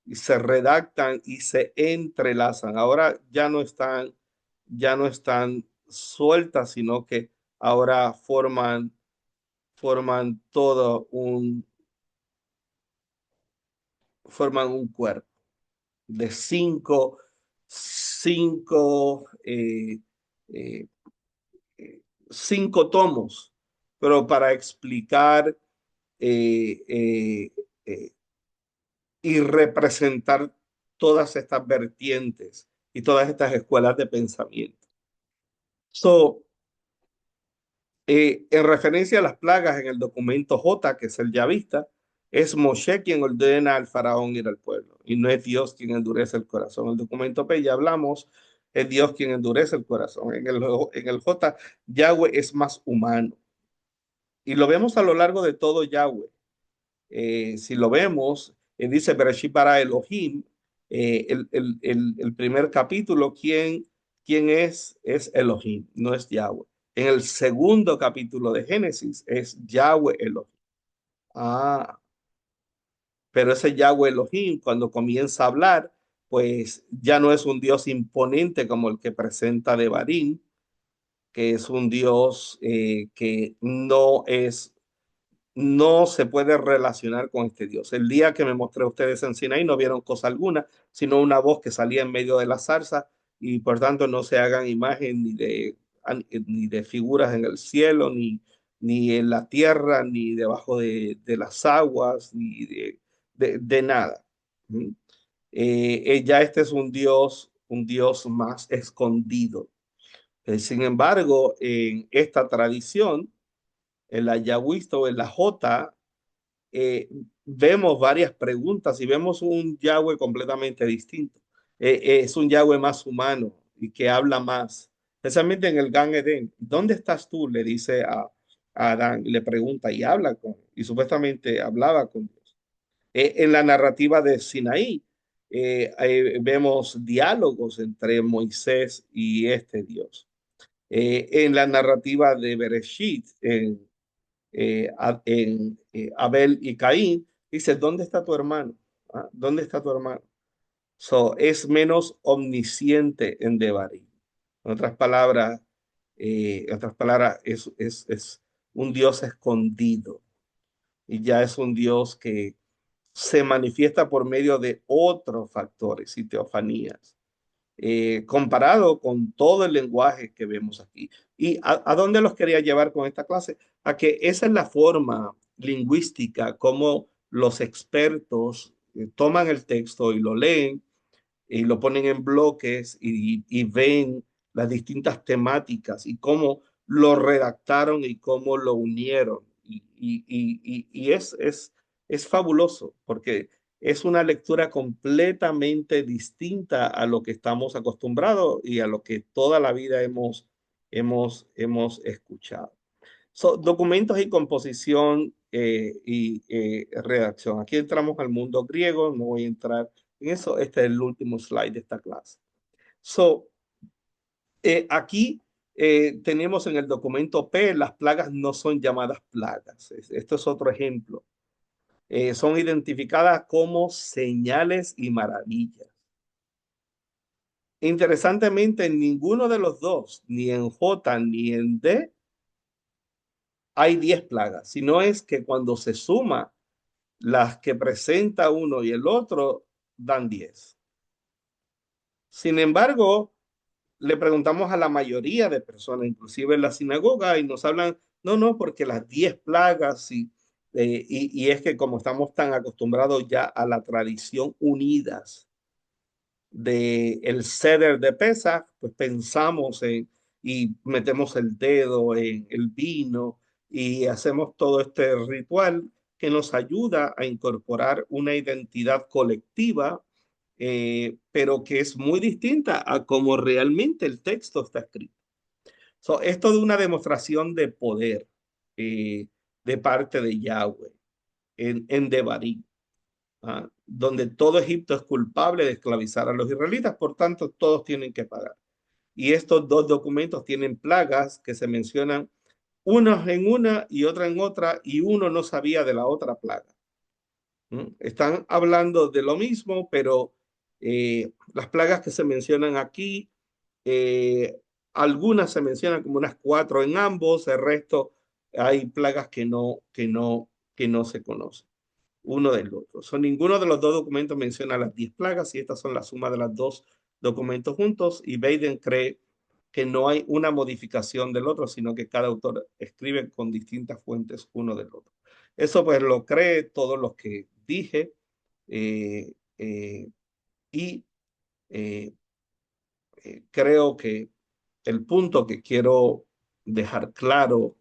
y se redactan y se entrelazan. Ahora ya no están sueltas, sino que ahora forman un cuerpo de cinco, eh, eh, cinco tomos, pero para explicar eh, eh, eh, y representar todas estas vertientes y todas estas escuelas de pensamiento. So, en referencia a las plagas en el documento J, que es el Yavista, es Moshe quien ordena al faraón ir al pueblo y no es Dios quien endurece el corazón. El documento P, ya hablamos, es Dios quien endurece el corazón. En el J, Yahweh es más humano y lo vemos a lo largo de todo Yahweh. Si lo vemos, dice Bereshit bara Elohim, el primer capítulo, ¿quién es? Es Elohim, no es Yahweh. En el segundo capítulo de Génesis es Yahweh Elohim. Ah, pero ese Yahweh Elohim, cuando comienza a hablar, pues ya no es un Dios imponente como el que presenta Devarim, que es un Dios que no se puede relacionar con este Dios. El día que me mostré a ustedes en Sinaí no vieron cosa alguna, sino una voz que salía en medio de la zarza y por tanto no se hagan imagen ni de figuras en el cielo, ni en la tierra, ni debajo de las aguas, ni de nada. ¿Mm? Ya este es un Dios más escondido. Sin embargo, en esta tradición, en la Yahwista o en la Jota, eh, vemos varias preguntas y vemos un Yahweh completamente distinto. Es un Yahweh más humano y que habla más, especialmente en el Gan Eden. ¿Dónde estás tú? Le dice a Adán, y le pregunta y habla y supuestamente hablaba con Dios. En la narrativa de Sinaí, vemos diálogos entre Moisés y este Dios. En la narrativa de Bereshit, Abel y Caín, dice, ¿dónde está tu hermano? ¿Ah? ¿Dónde está tu hermano? So, es menos omnisciente en Devarim. En otras palabras, es un Dios escondido y ya es un Dios que se manifiesta por medio de otros factores y teofanías comparado con todo el lenguaje que vemos aquí. ¿Y a dónde los quería llevar con esta clase? A que esa es la forma lingüística como los expertos toman el texto y lo leen y lo ponen en bloques y ven las distintas temáticas y cómo lo redactaron y cómo lo unieron. Y es fabuloso porque es una lectura completamente distinta a lo que estamos acostumbrados y a lo que toda la vida hemos escuchado. So, documentos y composición redacción. Aquí entramos al mundo griego, no voy a entrar en eso. Este es el último slide de esta clase. So, aquí tenemos en el documento P, las plagas no son llamadas plagas. Esto es otro ejemplo. Son identificadas como señales y maravillas. Interesantemente, en ninguno de los dos, ni en J ni en D, hay 10 plagas, sino es que cuando se suma las que presenta uno y el otro, dan 10. Sin embargo, le preguntamos a la mayoría de personas, inclusive en la sinagoga, y nos hablan, no, no, porque las 10 plagas, y es que como estamos tan acostumbrados ya a la tradición unidas de el ceder de Pesach, pues pensamos en y metemos el dedo en el vino y hacemos todo este ritual que nos ayuda a incorporar una identidad colectiva, pero que es muy distinta a cómo realmente el texto está escrito. So, esto de una demostración de poder eh, de parte de Yahweh en Devarim, donde todo Egipto es culpable de esclavizar a los israelitas, por tanto todos tienen que pagar. Y estos dos documentos tienen plagas que se mencionan unas en una y otra en otra, y uno no sabía de la otra plaga. Están hablando de lo mismo, pero las plagas que se mencionan aquí, eh, algunas se mencionan como unas 4 en ambos, el resto hay plagas que no se conocen uno del otro. Ninguno de los dos documentos menciona las 10 plagas y estas son la suma de los dos documentos juntos, y Baden cree que no hay una modificación del otro, sino que cada autor escribe con distintas fuentes uno del otro. Eso pues lo cree todos los que dije, eh, eh, y eh, creo que el punto que quiero dejar claro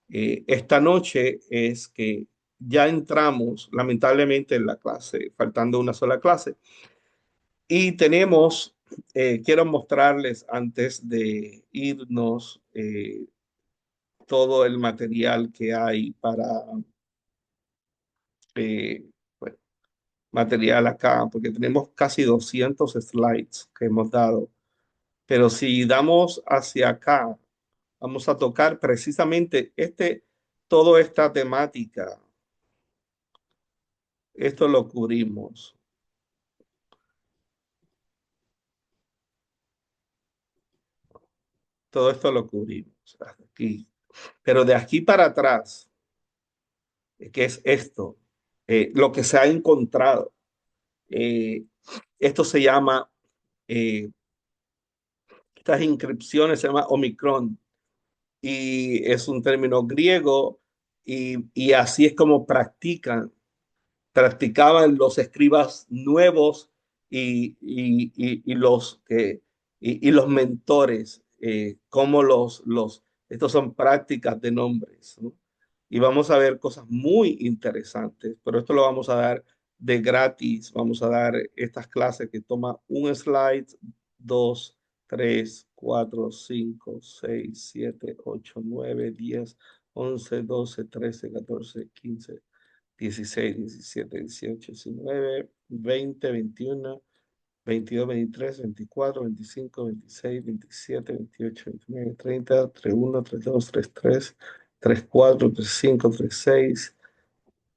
esta noche es que ya entramos lamentablemente en la clase, faltando una sola clase, y tenemos, quiero mostrarles antes de irnos todo el material que hay para, bueno, material acá, porque tenemos casi 200 slides que hemos dado, pero si damos hacia acá, vamos a tocar precisamente toda esta temática. Esto lo cubrimos. Todo esto lo cubrimos hasta aquí. Pero de aquí para atrás, ¿qué es esto? Lo que se ha encontrado. Eh, Esto se llama, eh, estas inscripciones se llama Omicron, y es un término griego, y así es como practicaban los escribas nuevos y los y los mentores, como estos son prácticas de nombres, ¿no? Y vamos a ver cosas muy interesantes, pero esto lo vamos a dar de gratis. Vamos a dar estas clases que toma un slide, dos, tres, cuatro, cinco, seis, siete, ocho, nueve, 10, 11, 12, 13, 14, 15, 16, 17, 18, 19, 20, 21, 22, 23, 24, 25, 26, 27, 28, 29, 30, 31, 32, 33, 34, 35, 36,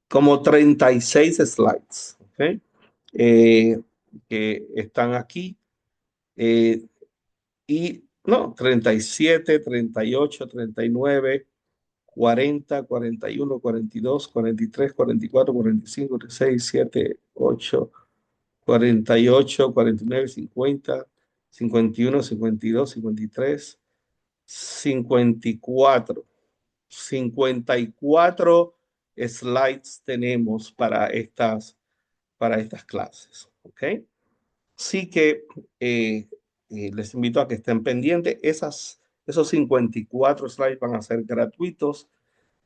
como 36 slides, ¿ok? Que están aquí. eh, y no, 37, 38, 39, 40, 41, 42, 43, 44, 45, 46, 7, 8, 48, 49, 50, 51, 52, 53, 54. 54 slides tenemos para estas clases. ¿Ok? Sí que les invito a que estén pendientes. Esos 54 slides van a ser gratuitos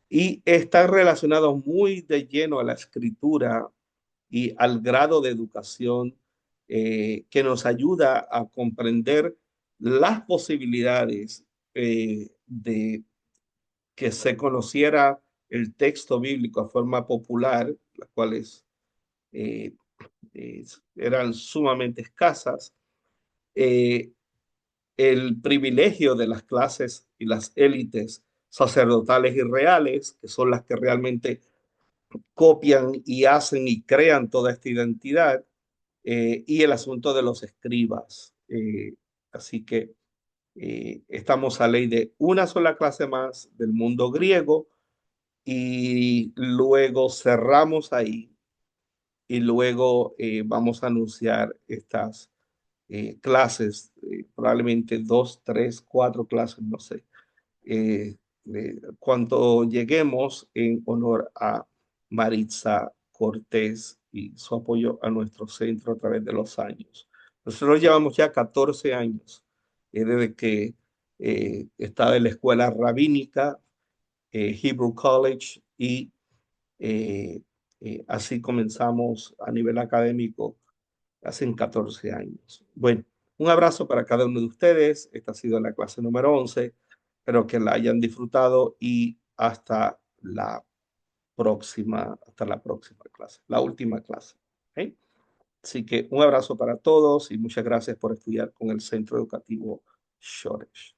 y están relacionados muy de lleno a la escritura y al grado de educación que nos ayuda a comprender las posibilidades de que se conociera el texto bíblico a forma popular, las cuales eh, eran sumamente escasas, eh, el privilegio de las clases y las élites sacerdotales y reales, que son las que realmente copian y hacen y crean toda esta identidad, y el asunto de los escribas. Así que estamos a ley de una sola clase más del mundo griego y luego cerramos ahí y luego vamos a anunciar estas clases, probablemente dos, tres, cuatro clases, no sé, cuando lleguemos en honor a Maritza Cortés y su apoyo a nuestro centro a través de los años. Nosotros llevamos ya 14 años desde que estaba en la escuela rabínica, Hebrew College, y eh, así comenzamos a nivel académico hace 14 años. Bueno, un abrazo para cada uno de ustedes. Esta ha sido la clase número 11. Espero que la hayan disfrutado y hasta la próxima clase, la última clase. ¿Ok? Así que un abrazo para todos y muchas gracias por estudiar con el Centro Educativo Shoresh.